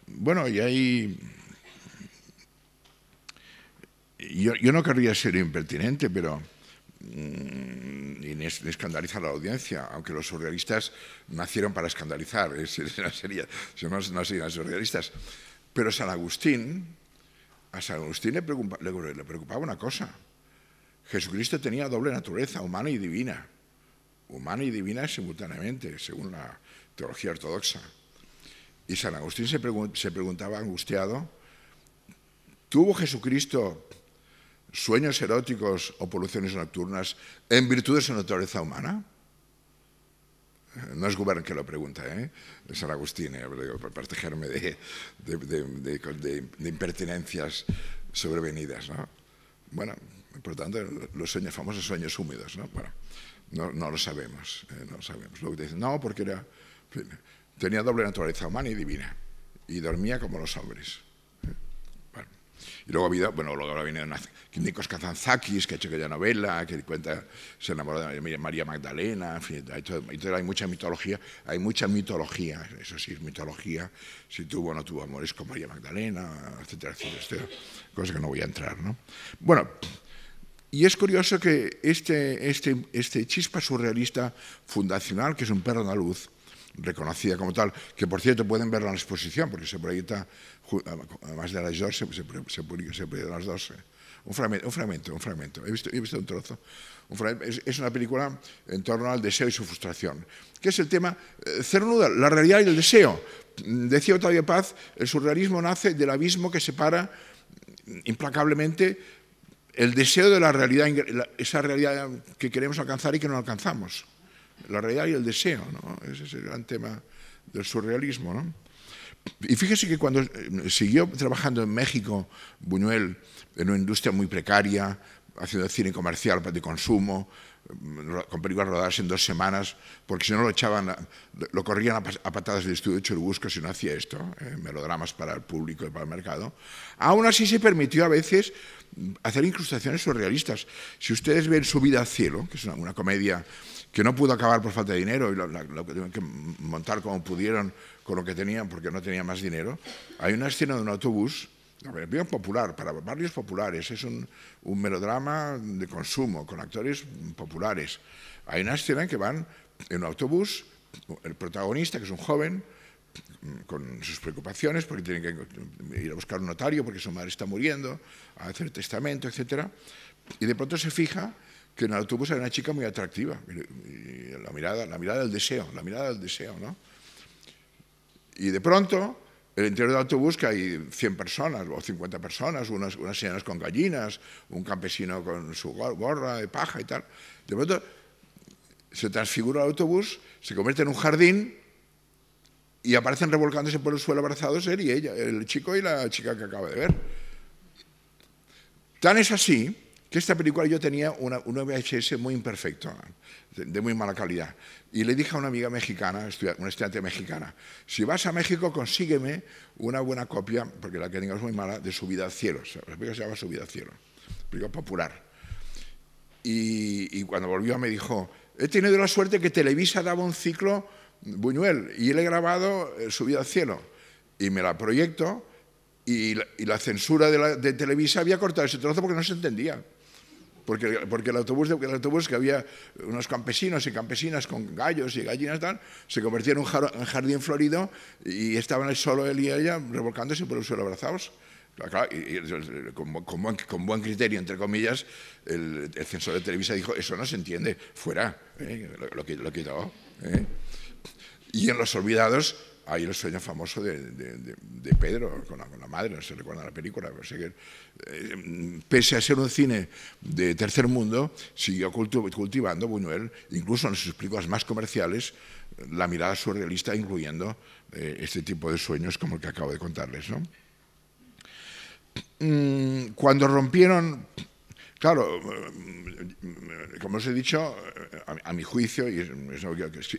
bueno, y ahí yo no querría ser impertinente, pero ni escandalizar a la audiencia, aunque los surrealistas nacieron para escandalizar, no serían surrealistas. Pero a San Agustín le preocupaba una cosa: Jesucristo tenía doble naturaleza, humana y divina simultáneamente, según la teología ortodoxa. Y San Agustín se preguntaba angustiado: ¿tuvo Jesucristo sueños eróticos o poluciones nocturnas en virtud de su naturaleza humana? No es Gubern que lo pregunta, es San Agustín, para protegerme de impertinencias sobrevenidas, ¿no? Bueno, por tanto, los famosos sueños húmedos, ¿no? Bueno, no lo sabemos, Luego te dicen, no, porque tenía doble naturaleza humana y divina, y dormía como los hombres. Bueno. Y luego ha habido Nikos Kazantzakis, que ha hecho aquella novela, que cuenta, se enamoró de María Magdalena, en fin, hay mucha mitología, eso sí, es mitología, si tuvo o no tuvo amores con María Magdalena, etcétera, etcétera, cosa que no voy a entrar, ¿no? Bueno, y es curioso que este chispa surrealista fundacional, que es un perro andaluz, reconocida como tal, que por cierto pueden verla en la exposición, porque se proyecta, además de las dos, se proyectan las dos. Un fragmento. He visto un trozo. Es una película en torno al deseo y su frustración, que es el tema cernuda, la realidad y el deseo. Decía Octavio Paz, el surrealismo nace del abismo que separa implacablemente el deseo de la realidad, esa realidad que queremos alcanzar y que no alcanzamos. La realidad y el deseo, ¿no? Ese es el gran tema del surrealismo, ¿no? Y fíjese que cuando siguió trabajando en México, Buñuel, en una industria muy precaria, haciendo cine comercial de consumo, con películas rodadas en 2 semanas, porque si no lo corrían a patadas del estudio de Churubusco si no hacía esto, melodramas para el público y para el mercado. Aún así se permitió a veces hacer incrustaciones surrealistas. Si ustedes ven Su vida al cielo, que es una comedia que no pudo acabar por falta de dinero y lo tuvieron que montar como pudieron con lo que tenían porque no tenían más dinero, hay una escena de un autobús, bien popular, para barrios populares, es un melodrama de consumo, con actores populares. Hay una escena en que van en un autobús, el protagonista, que es un joven, con sus preocupaciones, porque tienen que ir a buscar un notario porque su madre está muriendo, a hacer testamento, etc. Y de pronto se fija que en el autobús hay una chica muy atractiva, y la mirada del deseo, ¿no? Y de pronto, en el interior del autobús, que hay 100 personas o 50 personas, unas señoras con gallinas, un campesino con su gorra de paja y tal, de pronto se transfigura el autobús, se convierte en un jardín y aparecen revolcándose por el suelo abrazados él y ella, el chico y la chica que acaba de ver. Tan es así que esta película yo tenía un VHS muy imperfecto, de muy mala calidad. Y le dije a una amiga mexicana, una estudiante mexicana, si vas a México consígueme una buena copia, porque la que tengo es muy mala, de Su vida al cielo. La película se llama Su vida al cielo, película popular. Y cuando volvió me dijo, he tenido la suerte que Televisa daba un ciclo Buñuel y él he grabado Su vida al cielo. Y me la proyecto y la censura de Televisa había cortado ese trozo porque no se entendía. porque el autobús que había unos campesinos y campesinas con gallos y gallinas tal, se convertía en un jardín florido y estaban solo él y ella revolcándose por el suelo abrazados. Claro, con buen criterio, entre comillas, el censor de Televisa dijo, eso no se entiende, fuera, lo quitó. Y en Los Olvidados hay el sueño famoso de Pedro con la madre, no se recuerda la película, pero sé que, pese a ser un cine de tercer mundo, siguió cultivando Buñuel, incluso en sus películas más comerciales, la mirada surrealista, incluyendo este tipo de sueños como el que acabo de contarles, ¿no? Cuando rompieron, claro, como os he dicho, a mi juicio, y he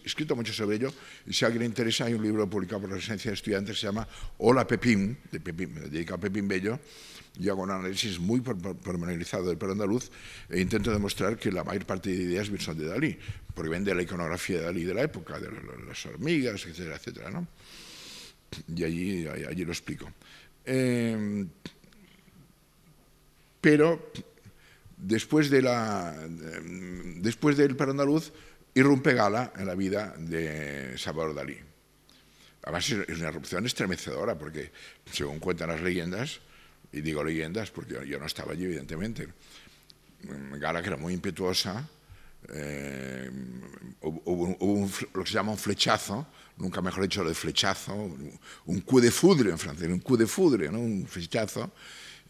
escrito mucho sobre ello, y si a alguien le interesa, hay un libro publicado por la Residencia de Estudiantes que se llama Hola Pepín, dedicado a Pepín Bello, y hago un análisis muy pormenorizado del perro andaluz e intento demostrar que la mayor parte de ideas son de Dalí, porque ven de la iconografía de Dalí de la época, de las hormigas, etcétera, etcétera, ¿no? Y allí lo explico. Pero después del perro andaluz irrumpe Gala en la vida de Salvador Dalí. Además es una erupción estremecedora porque, según cuentan las leyendas, y digo leyendas porque yo no estaba allí evidentemente, Gala, que era muy impetuosa, hubo lo que se llama un flechazo, nunca mejor dicho lo de flechazo, un coup de foudre en francés, un coup de foudre, ¿no? Un flechazo.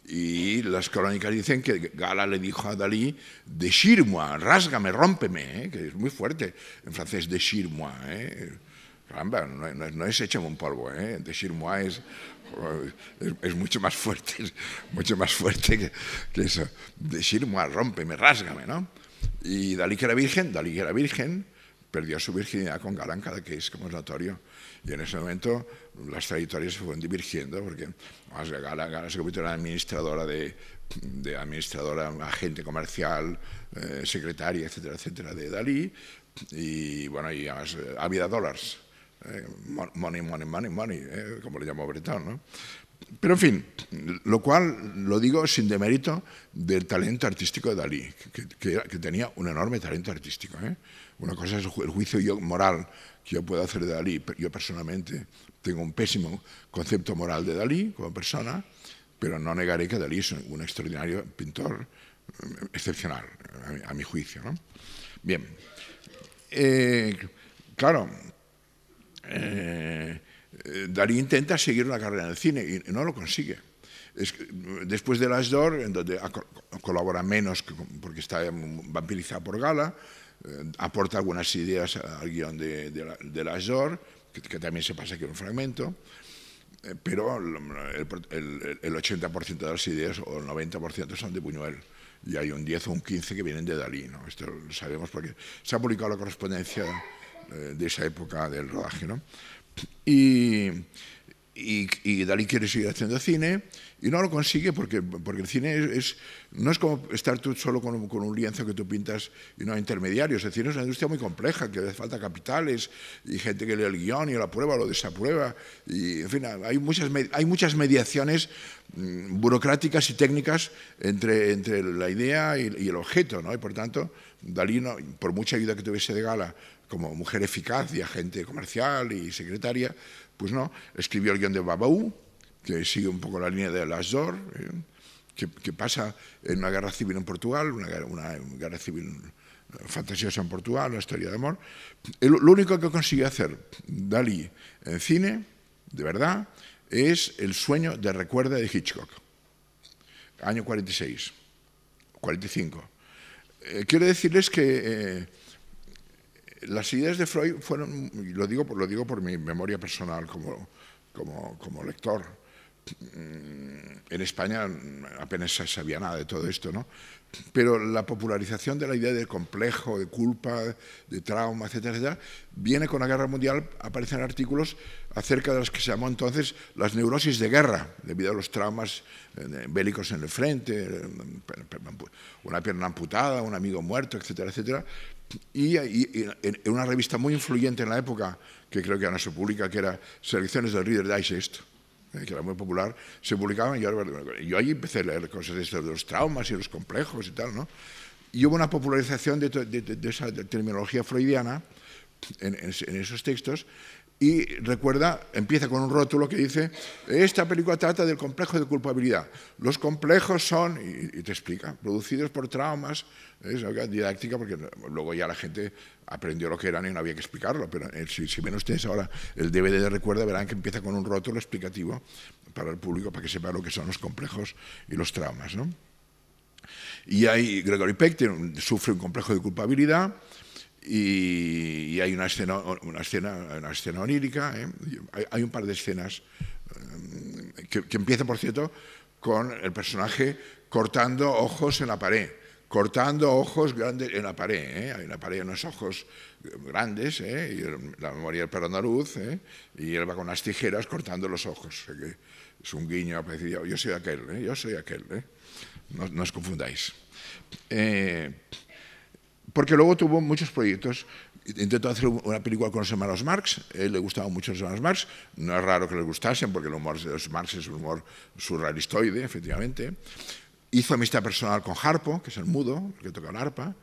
Y las crónicas dicen que Gala le dijo a Dalí, déchire-moi, rásgame, rómpeme, que es muy fuerte en francés, déchire-moi. Caramba, no es échame un polvo, déchire-moi es mucho más fuerte, que eso. Déchire-moi, rómpeme, rásgame, ¿no? Y Dalí que era virgen, perdió su virginidad con Gala en Cadaqués, como es notorio. Y en ese momento las trayectorias se fueron divergiendo porque Gala se convirtió en administradora, agente comercial, secretaria, etcétera, etcétera, de Dalí. Y bueno, y además había dólares, money, como le llamó Breton, ¿no? Pero en fin, lo cual lo digo sin demérito del talento artístico de Dalí, que tenía un enorme talento artístico. Una cosa es el juicio moral que yo puedo hacer de Dalí. Yo personalmente tengo un pésimo concepto moral de Dalí como persona, pero no negaré que Dalí es un extraordinario pintor excepcional, a mi juicio, ¿no? Bien, claro, Dalí intenta seguir una carrera en el cine y no lo consigue. Después de L'Âge d'Or, en donde colabora menos porque está vampirizado por Gala, aporta algunas ideas al guión de L'Âge d'Or, que también se pasa aquí un fragmento, pero el 80% de las ideas o el 90% son de Buñuel y hay un 10 o un 15 que vienen de Dalí, ¿no? Esto lo sabemos porque se ha publicado la correspondencia de esa época del rodaje, ¿no? Y Dalí quiere seguir haciendo cine y no lo consigue porque el cine no es como estar tú solo con un lienzo que tú pintas y no hay intermediarios. El cine es una industria muy compleja, que hace falta capitales y gente que lee el guión y lo aprueba o lo desaprueba. Y, en fin, hay muchas mediaciones burocráticas y técnicas entre la idea y el objeto, ¿no? Y por tanto, Dalí, por mucha ayuda que tuviese de Gala como mujer eficaz y agente comercial y secretaria, pues no, escribió el guión de Babou, que sigue un poco la línea de L'Âge d'Or, que pasa en una guerra civil en Portugal, una guerra civil fantasiosa en Portugal, una historia de amor. Lo único que consigue hacer Dalí en cine, de verdad, es El sueño de recuerda de Hitchcock, año 46, 45. Quiero decirles que las ideas de Freud fueron, y lo digo por mi memoria personal como lector. En España apenas se sabía nada de todo esto, ¿no? Pero la popularización de la idea de complejo, de culpa, de trauma, etcétera, etcétera, viene con la Guerra Mundial. Aparecen artículos acerca de las que se llamó entonces las neurosis de guerra, debido a los traumas bélicos en el frente, una pierna amputada, un amigo muerto, etcétera, etcétera. Y en una revista muy influyente en la época, que creo que ya no se publica, que era Selecciones del Reader Digest, que era muy popular, se publicaban y yo allí empecé a leer cosas de los traumas y los complejos y tal, ¿no? Y hubo una popularización de esa terminología freudiana en esos textos. Y recuerda, empieza con un rótulo que dice: esta película trata del complejo de culpabilidad. Los complejos son, y te explica, producidos por traumas. Es didáctica, porque luego ya la gente aprendió lo que eran y no había que explicarlo. Pero si ven ustedes ahora el DVD de Recuerda, verán que empieza con un rótulo explicativo para el público, para que sepa lo que son los complejos y los traumas, ¿no? Y ahí Gregory Peck sufre un complejo de culpabilidad. Y hay una escena onírica, hay un par de escenas que empiezan, por cierto, con el personaje cortando ojos en la pared, cortando ojos grandes en la pared. Hay una pared, unos ojos grandes, y la memoria del perro andaluz, y él va con unas tijeras cortando los ojos. Que es un guiño, yo soy aquel, yo soy aquel, no os confundáis. Porque luego tuvo muchos proyectos. Intentó hacer una película con los hermanos Marx. A él le gustaban mucho los hermanos Marx. No es raro que les gustasen, porque el humor de los Marx es un humor surrealistoide, efectivamente. Hizo amistad personal con Harpo, que es el mudo, el que toca la arpa.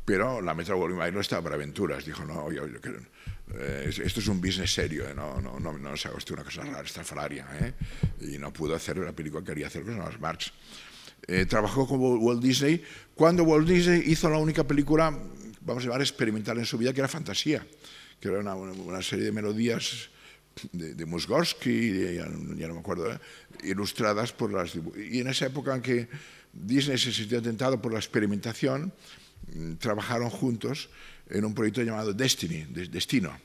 Pero la Metro-Goldwyn-Mayer no estaba para aventuras. Dijo: no, esto es un business serio, no se haga usted una cosa rara, estrafalaria. Y no pudo hacer la película que quería hacer con los hermanos Marx. Trabajó con Walt Disney cuando Walt Disney hizo la única película, vamos a llamar, experimental en su vida, que era Fantasía, que era una serie de melodías de Mussorgsky, ya no me acuerdo, ilustradas por las... Y en esa época en que Disney se sintió tentado por la experimentación, trabajaron juntos en un proyecto llamado Destino,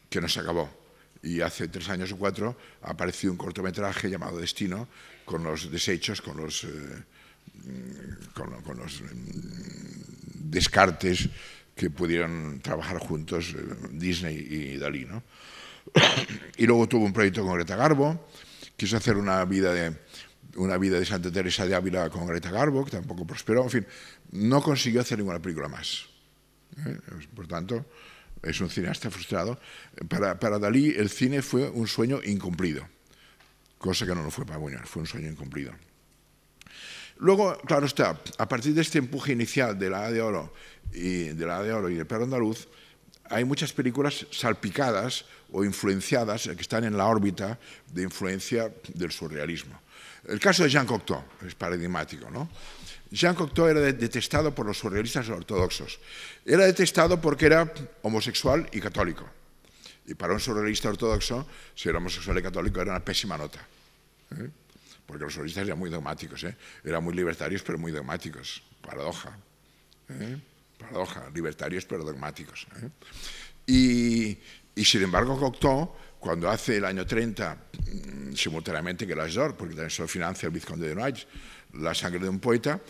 que no se acabó. Y hace 3 años o 4 ha aparecido un cortometraje llamado Destino, con los desechos, con los descartes que pudieron trabajar juntos Disney y Dalí, ¿no? Y luego tuvo un proyecto con Greta Garbo, quiso hacer una vida de Santa Teresa de Ávila con Greta Garbo, que tampoco prosperó. En fin, no consiguió hacer ninguna película más. Por tanto, es un cineasta frustrado. Para Dalí el cine fue un sueño incumplido, cosa que no lo fue para Buñuel, fue un sueño incumplido. Luego, claro está, a partir de este empuje inicial de la Edad de Oro y del perro andaluz, hay muchas películas salpicadas o influenciadas que están en la órbita de influencia del surrealismo. El caso de Jean Cocteau es paradigmático, ¿no? Jean Cocteau era detestado por los surrealistas ortodoxos. Era detestado porque era homosexual y católico. Y para un surrealista ortodoxo, si era homosexual y católico, era una pésima nota. Porque los surrealistas eran muy dogmáticos, eran muy libertarios, pero muy dogmáticos. Paradoja. Paradoja, libertarios, pero dogmáticos. Y sin embargo, Cocteau, cuando hace el año 30, simultáneamente que L'Âge d'Or, porque también se lo financia el vizconde de Noailles, La sangre de un poeta,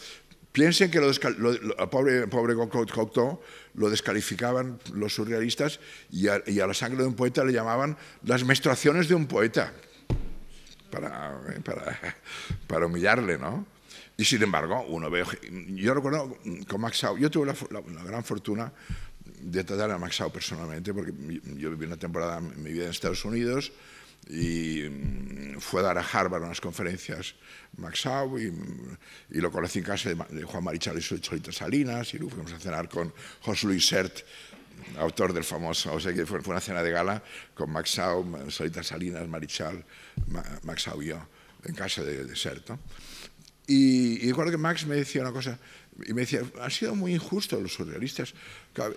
piensen que al pobre Cocteau lo descalificaban los surrealistas y a La sangre de un poeta le llamaban las menstruaciones de un poeta, para humillarle, ¿no? Y sin embargo, uno ve... Yo recuerdo con Max Sau, yo tuve la gran fortuna de tratar a Max Sau personalmente, porque yo viví una temporada en mi vida en Estados Unidos y fue a dar a Harvard unas conferencias Max Sau y lo conocí en casa de Juan Marichal y Solita Salinas, y luego fuimos a cenar con José Luis Sert, autor del famoso, o sea que fue una cena de gala con Max Sau, Solita Salinas, Marichal, Max Sau y yo, en casa de Sert, ¿no? Y recuerdo que Max me decía una cosa, y me decía: han sido muy injustos los surrealistas,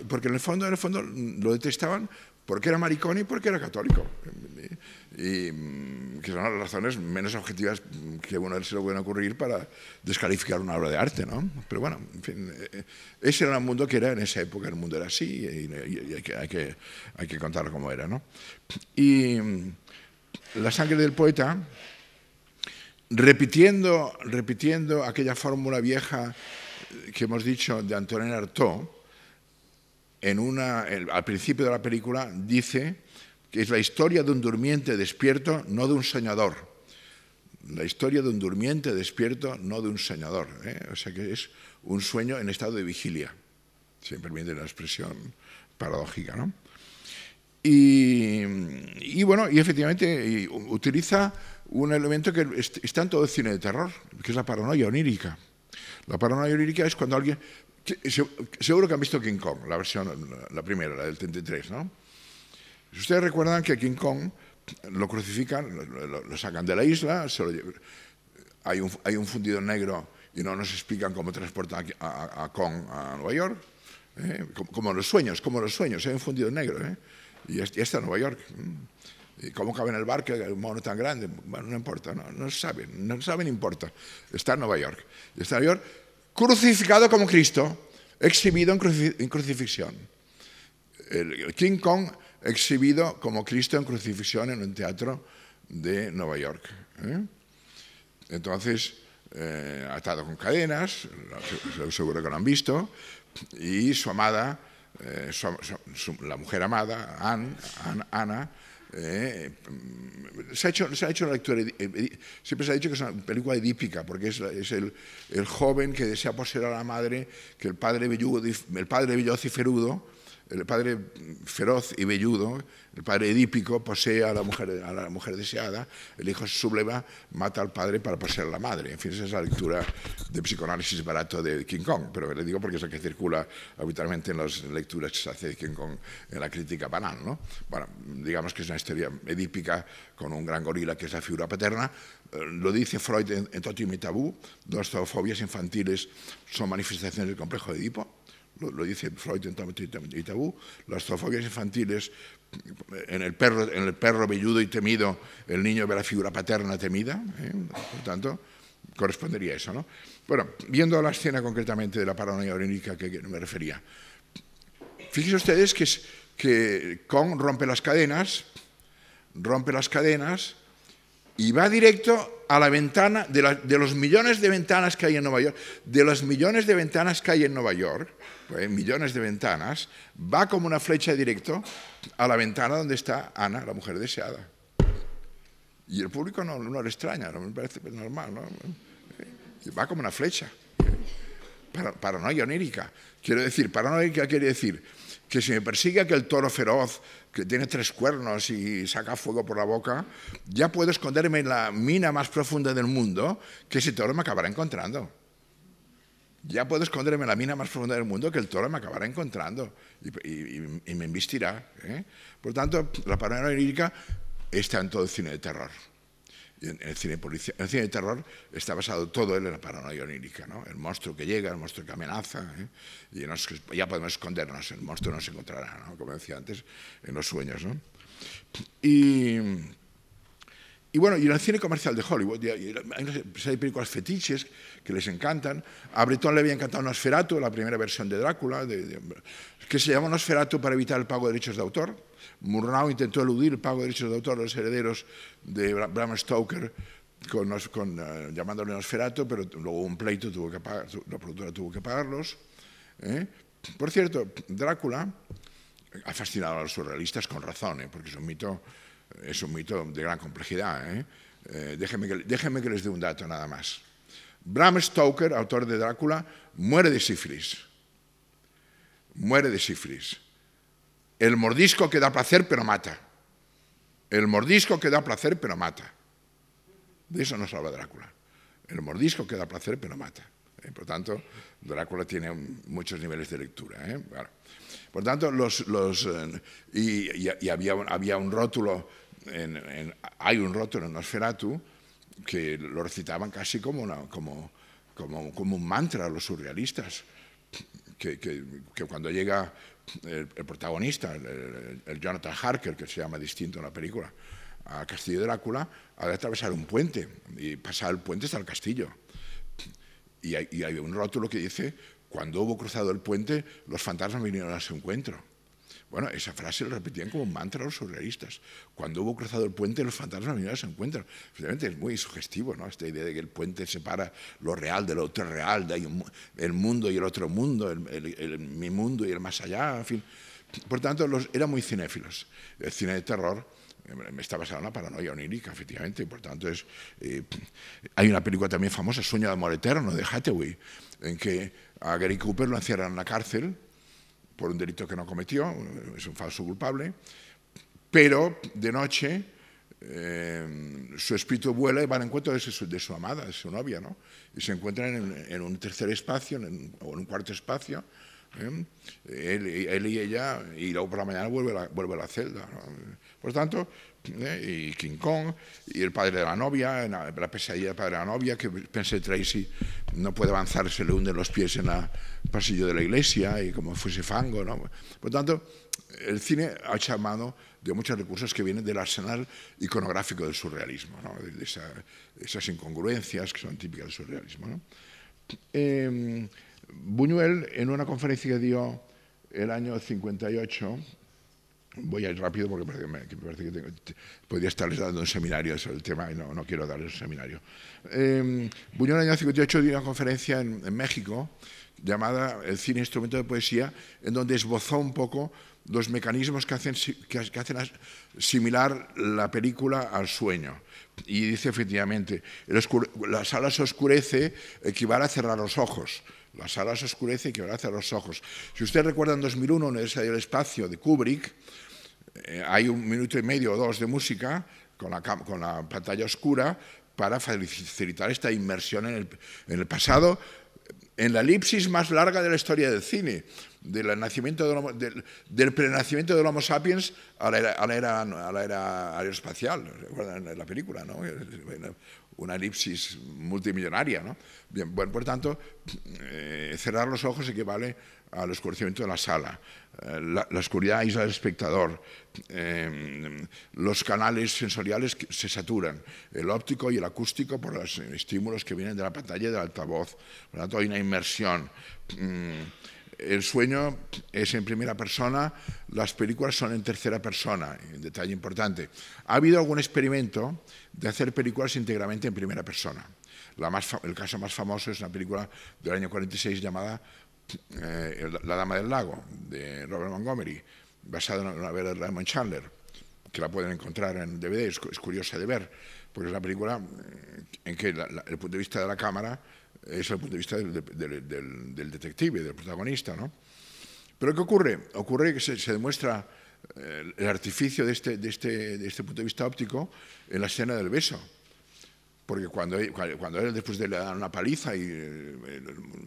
porque en el fondo lo detestaban porque era maricón y porque era católico. Y que son las razones menos objetivas que a uno se le pueden ocurrir para descalificar una obra de arte, ¿no? Pero bueno, en fin, ese era el mundo que era en esa época, el mundo era así y hay que contarlo como era, ¿no? Y La sangre del poeta, repitiendo aquella fórmula vieja que hemos dicho de Antonin Artaud, al principio de la película dice que es la historia de un durmiente despierto, no de un soñador. La historia de un durmiente despierto, no de un soñador. O sea que es un sueño en estado de vigilia. Si me permite la expresión paradójica, ¿no? Y bueno, y efectivamente utiliza un elemento que está en todo el cine de terror, que es la paranoia onírica. La paranoia onírica es cuando alguien... Seguro que han visto King Kong, la versión, la primera, la del 33, ¿no? Si ustedes recuerdan que King Kong lo crucifican, lo sacan de la isla, hay un fundido negro y no nos explican cómo transportan a Kong a Nueva York, como los sueños, hay un fundido negro, y está en Nueva York. ¿Y cómo cabe en el barco un mono tan grande? Bueno, no importa, no saben, no importa. Está en Nueva York. Y está en Nueva York crucificado como Cristo, exhibido en crucifixión. El King Kong exhibido como Cristo en crucifixión en un teatro de Nueva York. Entonces, atado con cadenas, seguro que lo han visto, y su amada, la mujer amada, Ana, se ha hecho una lectura, siempre se ha dicho que es una película edípica, porque es el joven que desea poseer a la madre, que el padre velloz y ferudo, el padre feroz y velludo, el padre edípico, posee a la mujer deseada, el hijo se subleva, mata al padre para poseer a la madre. En fin, esa es la lectura de psicoanálisis barato de King Kong, pero le digo porque es la que circula habitualmente en las lecturas que se hace de King Kong en la crítica banal, ¿no? Bueno, digamos que es una historia edípica con un gran gorila que es la figura paterna. Lo dice Freud en Totem y Tabú, las zoofobias infantiles son manifestaciones del complejo de Edipo. Lo dice Freud en Totem y Tabú. Las zoofobias infantiles, en el perro velludo y temido, el niño ve la figura paterna temida, por tanto, correspondería a eso, ¿no? Bueno, viendo la escena concretamente de la paranoia onírica que me refería, fíjense ustedes que Kong rompe las cadenas y va directo a la ventana de los millones de ventanas que hay en Nueva York. De los millones de ventanas que hay en Nueva York, millones de ventanas, va como una flecha directo a la ventana donde está Ana, la mujer deseada. Y el público no le extraña, no me parece normal, ¿no? Y va como una flecha. Paranoia onírica. Paranoia quiere decir que si me persigue aquel toro feroz que tiene 3 cuernos y saca fuego por la boca, ya puedo esconderme en la mina más profunda del mundo, que ese toro me acabará encontrando. Ya puedo esconderme en la mina más profunda del mundo, que el toro me acabará encontrando y me embistirá. Por tanto, la paranoia onírica está en todo el cine de terror. Y en el cine de terror está basado todo en la paranoia onírica, ¿no? El monstruo que llega, el monstruo que amenaza, y ya podemos escondernos, el monstruo nos encontrará, ¿no? Como decía antes, en los sueños, ¿no? Y bueno, y en el cine comercial de Hollywood hay una serie de películas fetiches que les encantan. A Breton le había encantado Nosferatu, la primera versión de Drácula, que se llamó Nosferatu para evitar el pago de derechos de autor. Murnau intentó eludir el pago de derechos de autor a los herederos de Bram Stoker llamándole Nosferatu, pero luego hubo un pleito, la productora tuvo que pagarlos. Por cierto, Drácula ha fascinado a los surrealistas con razón, porque es un mito de gran complejidad. Déjenme que les dé un dato nada más. Bram Stoker, autor de Drácula, muere de sífilis. El mordisco que da placer pero mata. De eso nos habla Drácula. El mordisco que da placer pero mata. Por tanto, Drácula tiene muchos niveles de lectura. Bueno. Por tanto, había un rótulo, hay un rótulo en Nosferatu que lo recitaban casi como un mantra a los surrealistas, que cuando llega el protagonista, el Jonathan Harker, que se llama distinto en la película, al castillo de Drácula, ha de atravesar un puente y pasar el puente hasta el castillo. Y hay un rótulo que dice: cuando hubo cruzado el puente, los fantasmas vinieron a su encuentro. Bueno, esa frase la repetían como un mantra a los surrealistas. Cuando hubo cruzado el puente, los fantasmas vinieron a su encuentro. Finalmente es muy sugestivo, ¿no? Esta idea de que el puente separa lo real de lo otro real, de el mundo y el otro mundo, mi mundo y el más allá, en fin. Por tanto, eran muy cinéfilos. El cine de terror está basado en la paranoia onírica, efectivamente, y por tanto hay una película también famosa, Sueño de amor eterno, de Hathaway, en que a Gary Cooper lo encierran en la cárcel por un delito que no cometió, es un falso culpable, pero de noche su espíritu vuela y va al encuentro de su amada, de su novia, ¿no? Y se encuentran en un tercer espacio o en un cuarto espacio, él y ella, y luego por la mañana vuelve a la celda, ¿no? Por tanto, y King Kong, y el padre de la novia, la pesadilla del padre de la novia, que Spencer Tracy no puede avanzar, se le hunden los pies en el pasillo de la iglesia, y como fuese fango, ¿no? Por tanto, el cine ha echado mano de muchos recursos que vienen del arsenal iconográfico del surrealismo, ¿no? De esas incongruencias que son típicas del surrealismo, ¿no? Buñuel, en una conferencia que dio el año 58, voy a ir rápido porque me parece que podría estarles dando un seminario sobre el tema y no quiero darles un seminario. Buñuel en el año 58 dio una conferencia en México llamada El cine instrumento de poesía, en donde esbozó un poco los mecanismos que hacen similar la película al sueño. Y dice efectivamente, la sala se oscurece, equivale a cerrar los ojos. La sala se oscurece y equivale a cerrar los ojos. Si usted recuerda en 2001, en el espacio de Kubrick, hay 1 minuto y medio o 2 de música con la pantalla oscura para facilitar esta inmersión en el pasado, en la elipsis más larga de la historia del cine, del prenacimiento del Homo sapiens a la era aeroespacial, recuerdan en la película, ¿no? Una elipsis multimillonaria, ¿no? Bien, bueno, por tanto, cerrar los ojos equivale al oscurecimiento de la sala. La oscuridad aísla al espectador. Los canales sensoriales se saturan, el óptico y el acústico por los estímulos que vienen de la pantalla y del altavoz. Por lo tanto, hay una inmersión. El sueño es en primera persona, las películas son en tercera persona, un detalle importante. Ha habido algún experimento de hacer películas íntegramente en primera persona. El caso más famoso es una película del año 46 llamada La Dama del Lago, de Robert Montgomery, basada en una novela de Raymond Chandler, que la pueden encontrar en DVD, es curiosa de ver, porque es una película en que el punto de vista de la cámara es el punto de vista del detective, del protagonista, ¿no? Pero ¿qué ocurre? Ocurre que se demuestra el artificio de este punto de vista óptico en la escena del beso. Porque cuando él, después de le dar una paliza y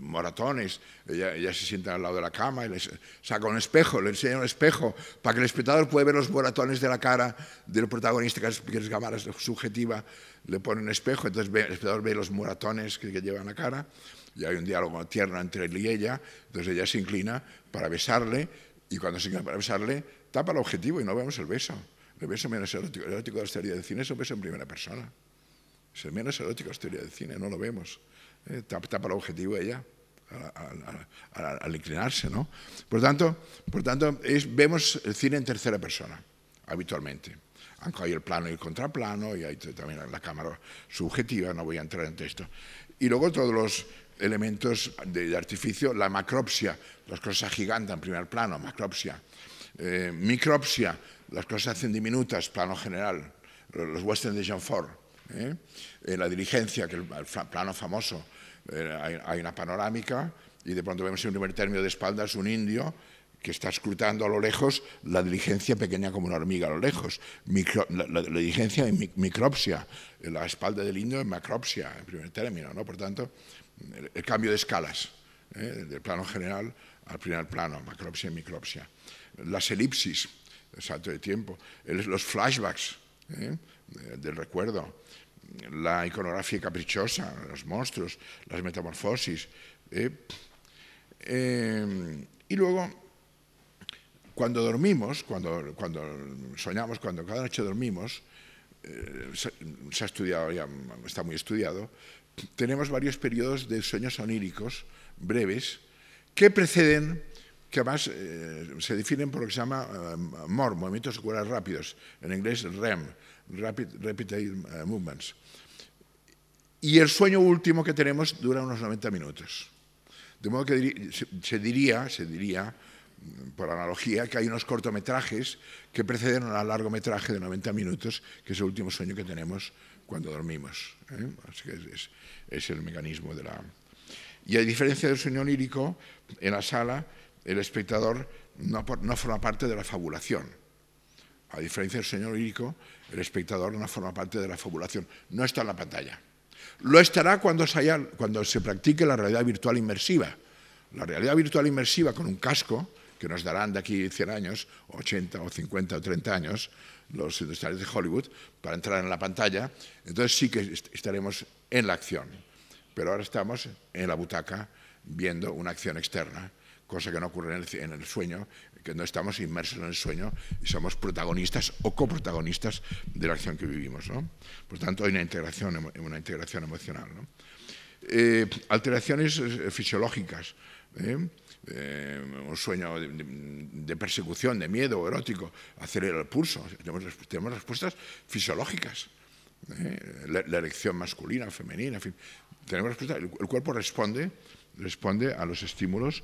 moratones, ella se sienta al lado de la cama y le saca un espejo, le enseña un espejo para que el espectador pueda ver los moratones de la cara del protagonista, que es cámara subjetiva, le pone un espejo, entonces el espectador ve los moratones que lleva en la cara, y hay un diálogo tierno entre él y ella, entonces ella se inclina para besarle, y cuando se inclina para besarle, tapa el objetivo y no vemos el beso. El beso menos erótico de la teoría del cine es un beso en primera persona. Es el menos erótico de la teoría del cine, no lo vemos. Tapa el objetivo ella al inclinarse, ¿no? Por tanto vemos el cine en tercera persona, habitualmente. Aunque hay el plano y el contraplano, y hay también la cámara subjetiva, no voy a entrar en esto. Y luego todos los elementos de artificio, la macropsia, las cosas se agigantan en primer plano, macropsia. Micropsia, las cosas se hacen diminutas, plano general, los westerns de Jean Ford. En la diligencia, que es el plano famoso, hay una panorámica y de pronto vemos en un primer término de espaldas un indio que está escrutando a lo lejos la diligencia pequeña como una hormiga a lo lejos. La diligencia en micropsia, la espalda del indio en macropsia, en primer término, ¿no? Por tanto, el cambio de escalas, del plano general al primer plano, macropsia y micropsia. Las elipsis, el salto de tiempo, los flashbacks del recuerdo, la iconografía caprichosa, los monstruos, las metamorfosis. Y luego, cuando dormimos, cuando soñamos, cuando cada noche dormimos, se ha estudiado, ya está muy estudiado, tenemos varios periodos de sueños oníricos breves que preceden, que además se definen por lo que se llama MOR, movimientos oculares rápidos, en inglés REM, Rapid Eye Movements. Y el sueño último que tenemos dura unos 90 minutos. De modo que se diría, por analogía, que hay unos cortometrajes que preceden a un largometraje de 90 minutos, que es el último sueño que tenemos cuando dormimos. Así que es el mecanismo de la... Y a diferencia del sueño onírico, en la sala el espectador no forma parte de la fabulación. A diferencia del sueño onírico, el espectador no forma parte de la fabulación, no está en la pantalla. Lo estará cuando se practique la realidad virtual inmersiva. La realidad virtual inmersiva con un casco, que nos darán de aquí 100 años, 80 o 50 o 30 años, los industriales de Hollywood, para entrar en la pantalla, entonces sí que estaremos en la acción. Pero ahora estamos en la butaca viendo una acción externa, cosa que no ocurre en el sueño, que no estamos inmersos en el sueño y somos protagonistas o coprotagonistas de la acción que vivimos, ¿no? Por tanto, hay una integración emocional, ¿no? Alteraciones fisiológicas, un sueño de persecución, de miedo erótico, acelera el pulso. Tenemos respuestas fisiológicas. La erección masculina o femenina, en fin. Tenemos respuestas. El cuerpo responde a los estímulos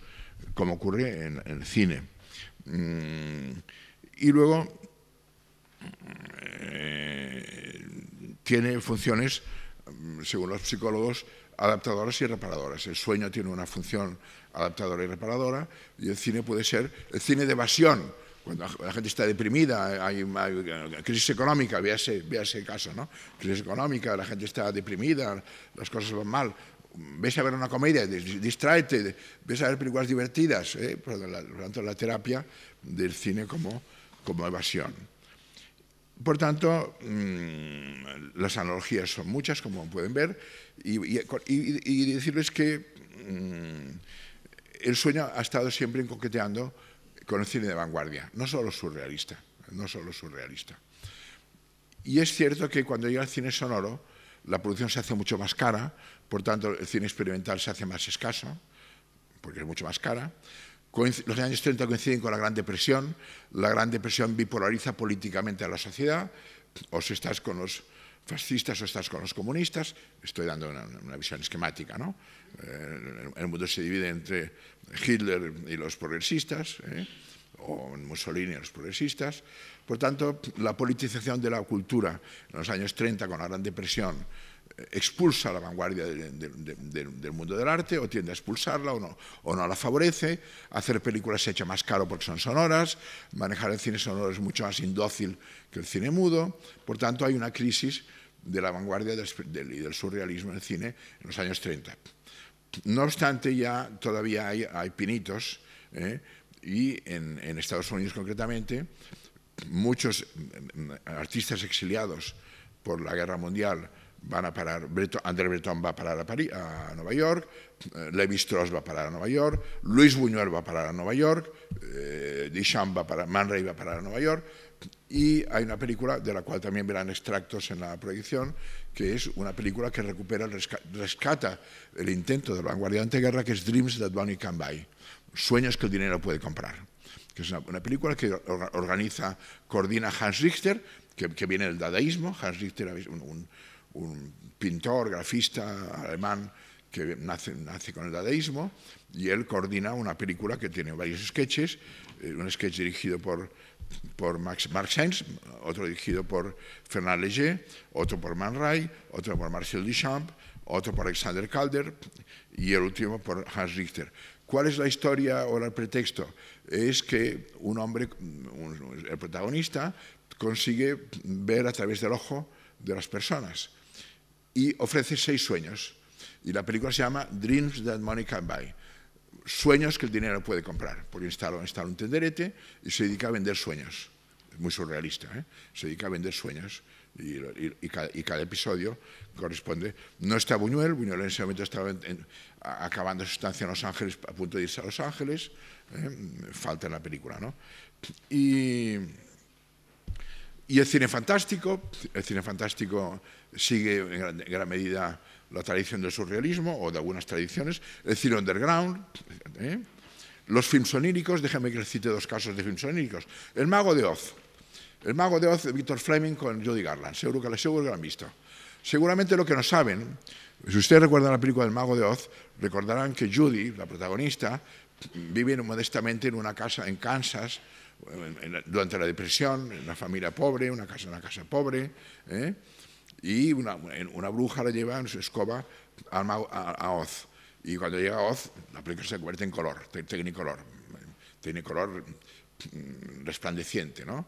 como ocurre en el cine. Y luego tiene funciones, según los psicólogos, adaptadoras y reparadoras. El sueño tiene una función adaptadora y reparadora, y el cine puede ser el cine de evasión. Cuando la gente está deprimida, hay crisis económica, véase el caso, ¿no? Crisis económica, la gente está deprimida, las cosas van mal. Ves a ver una comedia, distráete, ves a ver películas divertidas. Por lo tanto, la terapia del cine como evasión. Por tanto, las analogías son muchas, como pueden ver, y decirles que el sueño ha estado siempre coqueteando con el cine de vanguardia, no solo surrealista. Y es cierto que cuando llega el cine sonoro, la producción se hace mucho más cara, por tanto el cine experimental se hace más escaso, porque es mucho más cara. Los años 30 coinciden con la Gran Depresión. La Gran Depresión bipolariza políticamente a la sociedad. O si estás con los fascistas o estás con los comunistas. Estoy dando una visión esquemática, ¿no? El mundo se divide entre Hitler y los progresistas, o Mussolini y los progresistas. Por tanto, la politización de la cultura en los años 30 con la Gran Depresión expulsa a la vanguardia del mundo del arte, o tiende a expulsarla, o no la favorece. Hacer películas se echa más caro porque son sonoras, manejar el cine sonoro es mucho más indócil que el cine mudo. Por tanto, hay una crisis de la vanguardia y del surrealismo en el cine en los años 30. No obstante, ya todavía hay pinitos, y en Estados Unidos concretamente, muchos artistas exiliados por la Guerra Mundial van a parar. André Breton va a parar a Nueva York, Lévi-Strauss va a parar a Nueva York, Luis Buñuel va a parar a Nueva York, Duchamp va a parar, Man Ray va a parar a Nueva York, y hay una película de la cual también verán extractos en la proyección, que es una película que rescata el intento de la vanguardia anteguerra, que es Dreams That Money Can Buy, sueños que el dinero puede comprar, que es una película que coordina Hans Richter, que viene del dadaísmo. Hans Richter es un pintor, grafista alemán que nace con el dadaísmo, y él coordina una película que tiene varios sketches, un sketch dirigido por Mark Sainz, otro dirigido por Fernand Léger, otro por Man Ray, otro por Marcel Duchamp, otro por Alexander Calder y el último por Hans Richter. ¿Cuál es la historia o el pretexto? Es que un hombre, el protagonista, consigue ver a través del ojo de las personas y ofrece 6 sueños. Y la película se llama Dreams That Money Can Buy. Sueños que el dinero puede comprar, porque instala un tenderete y se dedica a vender sueños. Es muy surrealista, ¿eh? Se dedica a vender sueños y cada episodio corresponde. No está Buñuel en ese momento estaba acabando su estancia en Los Ángeles, a punto de irse a Los Ángeles, falta en la película, ¿no? Y el cine fantástico sigue en gran medida la tradición del surrealismo o de algunas tradiciones, el cine underground, los films oníricos. Déjenme que les cite 2 casos de films oníricos. El Mago de Oz de Victor Fleming con Judy Garland, seguro que lo han visto. Seguramente lo que no saben, si ustedes recuerdan la película del Mago de Oz, recordarán que Judy, la protagonista, vive modestamente en una casa en Kansas durante la depresión, en una familia pobre, una casa pobre, y una bruja la lleva en su escoba a Oz. Y cuando llega a Oz, la película se convierte en color, Technicolor resplandeciente, ¿no?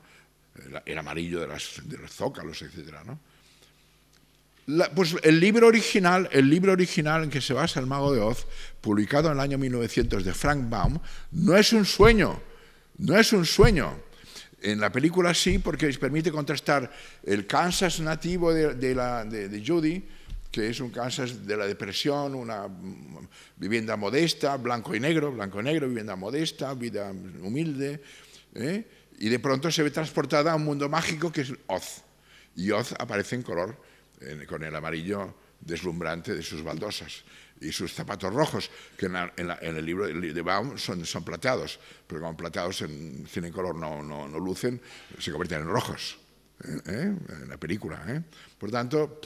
el amarillo de los zócalos, etcétera, ¿no? Pues el libro original en que se basa El Mago de Oz, publicado en el año 1900 de Frank Baum, no es un sueño, no es un sueño. En la película sí, porque permite contrastar el Kansas nativo de Judy, que es un Kansas de la depresión, una vivienda modesta, blanco y negro, vivienda modesta, vida humilde, y de pronto se ve transportada a un mundo mágico que es Oz. Y Oz aparece en color, con el amarillo deslumbrante de sus baldosas y sus zapatos rojos, que en el libro de Baum son plateados, pero como plateados en cine en color no lucen, se convierten en rojos en la película. Por tanto,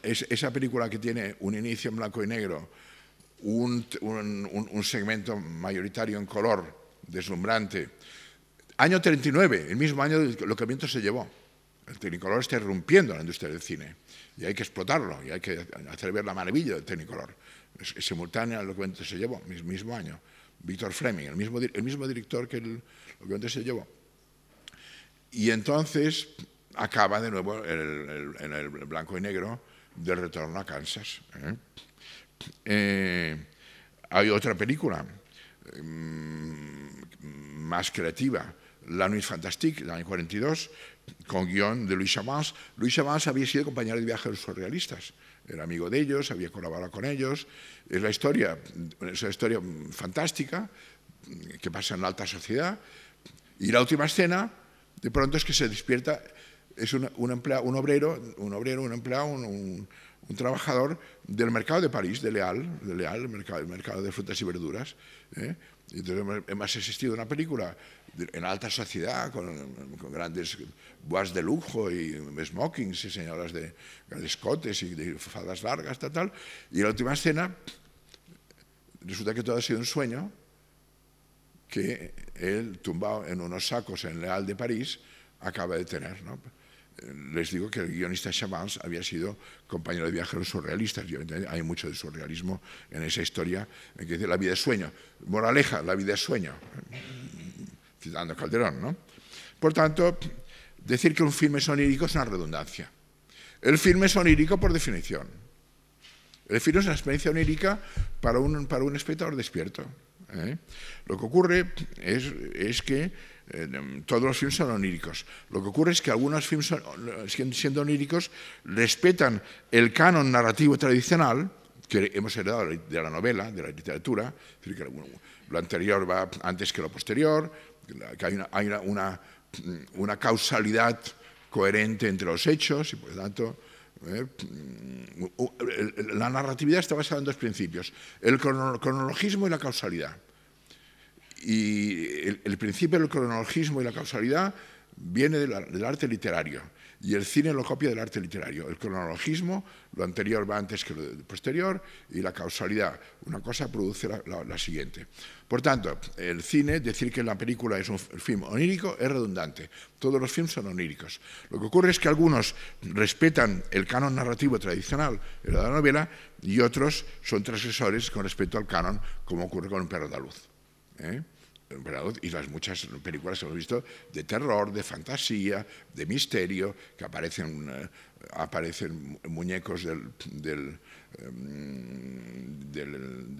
esa película que tiene un inicio en blanco y negro, un segmento mayoritario en color, deslumbrante. Año 39, el mismo año lo que el viento se llevó. El Technicolor está irrumpiendo en la industria del cine y hay que explotarlo y hay que hacer ver la maravilla del Technicolor. Es simultáneo al documento que se llevó, mismo año. Victor Fleming, el mismo director que el documento se llevó. Y entonces acaba de nuevo en el blanco y negro del retorno a Kansas. Hay otra película más creativa, La Nuit Fantastique, del año 42, con guión de Louis Chavans. Louis Chavans había sido compañero de viaje de los surrealistas, era amigo de ellos, había colaborado con ellos. Es una historia fantástica que pasa en la alta sociedad. Y la última escena, de pronto, es que se despierta, es un trabajador del mercado de París, de Leal, el mercado de frutas y verduras. Y entonces hemos asistido a una película en alta sociedad, con grandes boas de lujo y smokings y señoras de grandes cotes y de faldas largas, tal. Y la última escena, resulta que todo ha sido un sueño, que él, tumbado en unos sacos en Leal de París, acaba de tener, ¿no? Les digo que el guionista Chavans había sido compañero de viaje de los surrealistas. Hay mucho de surrealismo en esa historia en que dice la vida es sueño. Moraleja, la vida es sueño. Citando a Calderón, ¿no? Por tanto, decir que un filme es onírico es una redundancia. El filme es onírico por definición. El filme es una experiencia onírica para un espectador despierto. Lo que ocurre es que todos los filmes son oníricos. Lo que ocurre es que algunos filmes, siendo oníricos, respetan el canon narrativo tradicional que hemos heredado de la novela, de la literatura, es decir, que lo anterior va antes que lo posterior, que hay una causalidad coherente entre los hechos y, por lo tanto, la narratividad está basada en dos principios, el cronologismo y la causalidad. Y el principio del cronologismo y la causalidad viene del arte literario, y el cine lo copia del arte literario. El cronologismo, lo anterior va antes que lo posterior, y la causalidad, una cosa produce la siguiente. Por tanto, el cine, decir que la película es un film onírico es redundante. Todos los filmes son oníricos. Lo que ocurre es que algunos respetan el canon narrativo tradicional de la novela y otros son transgresores con respecto al canon, como ocurre con El perro andaluz. Y las muchas películas que hemos visto de terror, de fantasía, de misterio, que aparecen muñecos del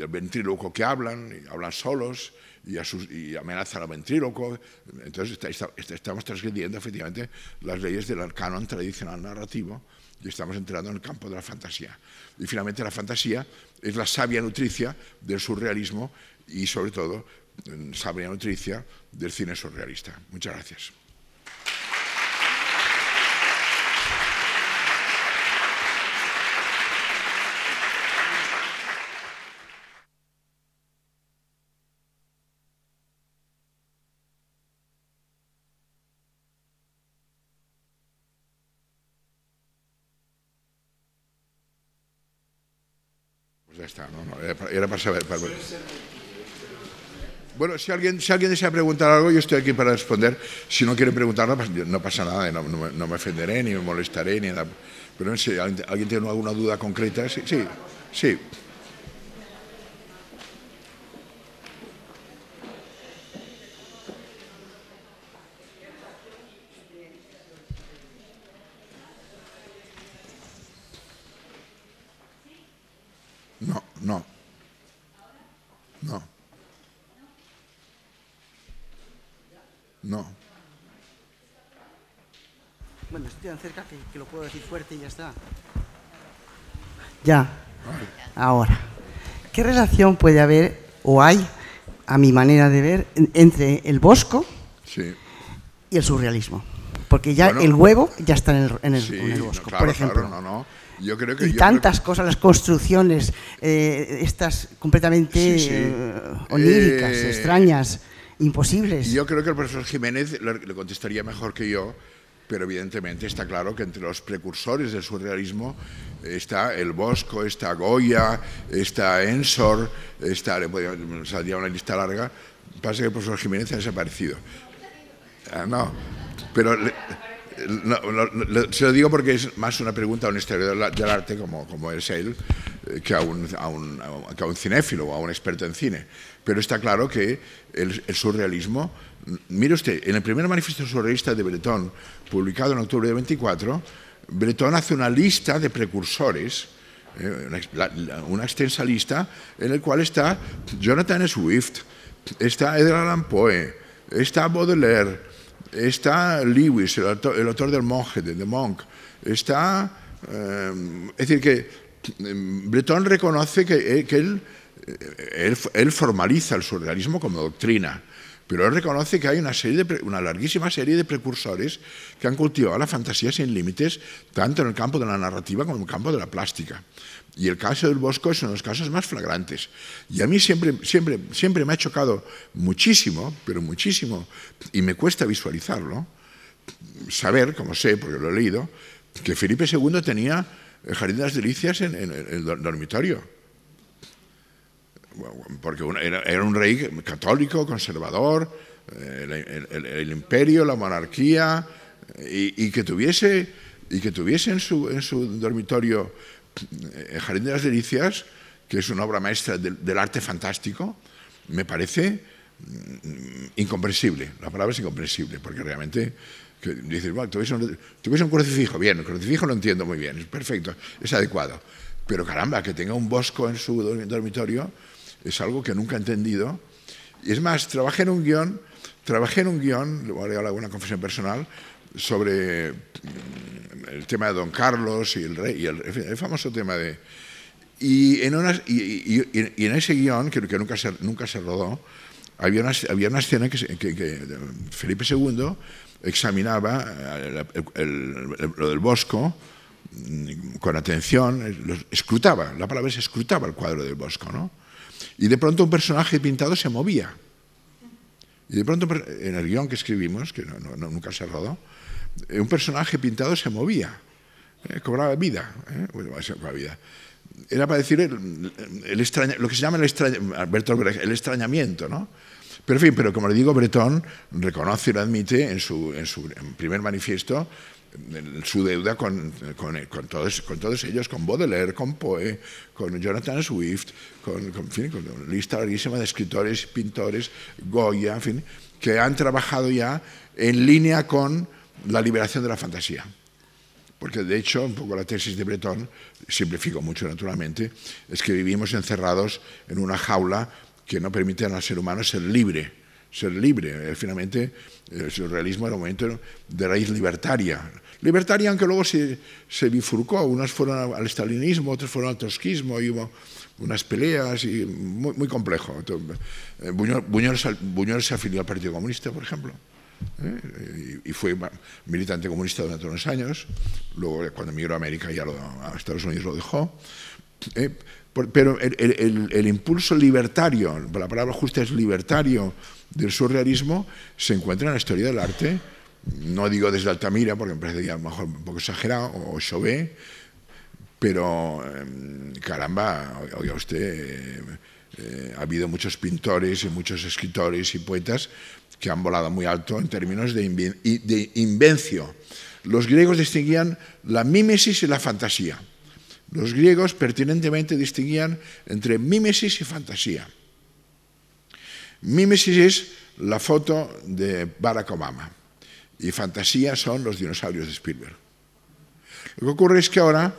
ventríloco que hablan solos y amenazan al ventríloco. Entonces estamos transgrediendo efectivamente las leyes del canon tradicional narrativo y estamos entrando en el campo de la fantasía. Y finalmente la fantasía es la savia nutricia del surrealismo y sobre todo sabia nutricia del cine surrealista. Muchas gracias. Pues ya está, era para saber. Bueno, si alguien desea preguntar algo, yo estoy aquí para responder. Si no quiere preguntar, no pasa nada, no me ofenderé, ni me molestaré, ni nada. Pero si alguien tiene alguna duda concreta, sí. No. No. No. Bueno, estoy tan cerca que lo puedo decir fuerte y ya está. Ya. Ahora. ¿Qué relación puede haber, o hay, a mi manera de ver, entre el Bosco y el surrealismo? Porque ya el huevo ya está en el Bosco, claro, por ejemplo. Claro, Yo creo y tantas cosas, las construcciones, estas completamente oníricas, extrañas, imposibles. Yo creo que el profesor Jiménez le contestaría mejor que yo, pero evidentemente está claro que entre los precursores del surrealismo está el Bosco, está Goya, está Ensor, saldría una lista larga. Pasa que el profesor Jiménez ha desaparecido. No, pero se lo digo porque es más una pregunta a un historiador del arte como es él que a un cinéfilo o a un experto en cine. Pero está claro que el surrealismo, mire usted, en el primer manifiesto surrealista de Breton, publicado en octubre de 24, Breton hace una lista de precursores, una extensa lista, en la cual está Jonathan Swift, está Edgar Allan Poe, está Baudelaire, está Lewis, el autor del Monje, de The Monk, está... es decir, que Breton reconoce que él formaliza el surrealismo como doctrina, pero él reconoce que hay una larguísima serie de precursores que han cultivado la fantasía sin límites, tanto en el campo de la narrativa como en el campo de la plástica. Y el caso del Bosco es uno de los casos más flagrantes. Y a mí siempre me ha chocado muchísimo, pero muchísimo, y me cuesta visualizarlo, saber, como sé, porque lo he leído, que Felipe II tenía el Jardín de las Delicias en el dormitorio. Porque era un rey católico, conservador, el imperio, la monarquía, y que tuviese en su dormitorio el Jardín de las Delicias, que es una obra maestra del arte fantástico, me parece incomprensible. La palabra es incomprensible, porque realmente dices, bueno, tuviese un crucifijo, bien, el crucifijo lo entiendo muy bien, es perfecto, es adecuado, pero caramba, que tenga un Bosco en su dormitorio es algo que nunca he entendido. Y es más, trabajé en un guión, le voy a dar alguna confesión personal, sobre el tema de Don Carlos y el rey, y el famoso tema de... Y en ese guión, que nunca se rodó, había una escena que Felipe II examinaba lo del Bosco con atención, escrutaba, la palabra es escrutaba el cuadro del Bosco, ¿no? Y de pronto un personaje pintado se movía. Y de pronto, en el guión que escribimos, que nunca se rodó, un personaje pintado se movía, cobraba vida. Era para decir lo que se llama el extrañamiento, ¿no? Pero, en fin, pero como le digo, Breton reconoce y lo admite en su primer manifiesto su deuda con todos ellos, con Baudelaire, con Poe, con Jonathan Swift, con una lista larguísima de escritores, pintores, Goya, en fin, que han trabajado ya en línea con la liberación de la fantasía. Porque, de hecho, un poco la tesis de Breton, simplifico mucho naturalmente, es que vivimos encerrados en una jaula que no permite al ser humano ser libre. Finalmente, el surrealismo era un momento de raíz libertaria, aunque luego se bifurcó. Unos fueron al estalinismo, otros fueron al trotskismo, y hubo unas peleas y muy complejo. Buñuel se afilió al Partido Comunista, por ejemplo, y fue militante comunista durante unos años. Luego, cuando emigró a América, a Estados Unidos lo dejó. Pero el impulso libertario, la palabra justa es libertario, del surrealismo se encuentra en la historia del arte. No digo desde Altamira, porque me parece ya a lo mejor un poco exagerado, o Chauvet, pero caramba, oiga usted, ha habido muchos pintores y muchos escritores y poetas que han volado muy alto en términos de invencio. Los griegos distinguían la mímesis y la fantasía. Los griegos pertinentemente distinguían entre mímesis y fantasía. Mímesis es la foto de Barack Obama y fantasía son los dinosaurios de Spielberg. Lo que ocurre es que ahora,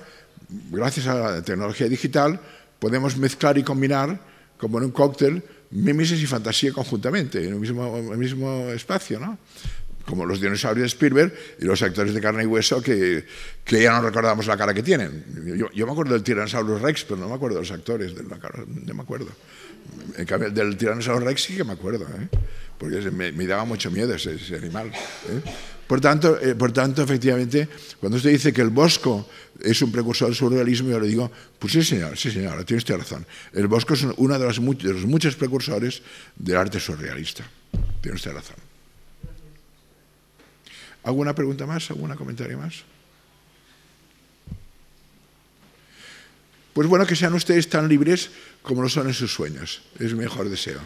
gracias a la tecnología digital, podemos mezclar y combinar, como en un cóctel, mimesis y fantasía conjuntamente, en el mismo espacio, ¿no? Como los dinosaurios de Spielberg y los actores de carne y hueso que ya no recordamos la cara que tienen. Yo me acuerdo del Tyrannosaurus Rex, pero no me acuerdo de los actores de la cara, no me acuerdo. En cambio, del Tyrannosaurus Rex sí que me acuerdo, porque me daba mucho miedo ese animal. Por tanto, efectivamente, cuando usted dice que el Bosco es un precursor del surrealismo, yo le digo, pues sí, señora, tiene usted razón. El Bosco es uno de los muchos precursores del arte surrealista. Tiene usted razón. ¿Alguna pregunta más? ¿Algún comentario más? Pues bueno, que sean ustedes tan libres como lo son en sus sueños. Es mi mejor deseo.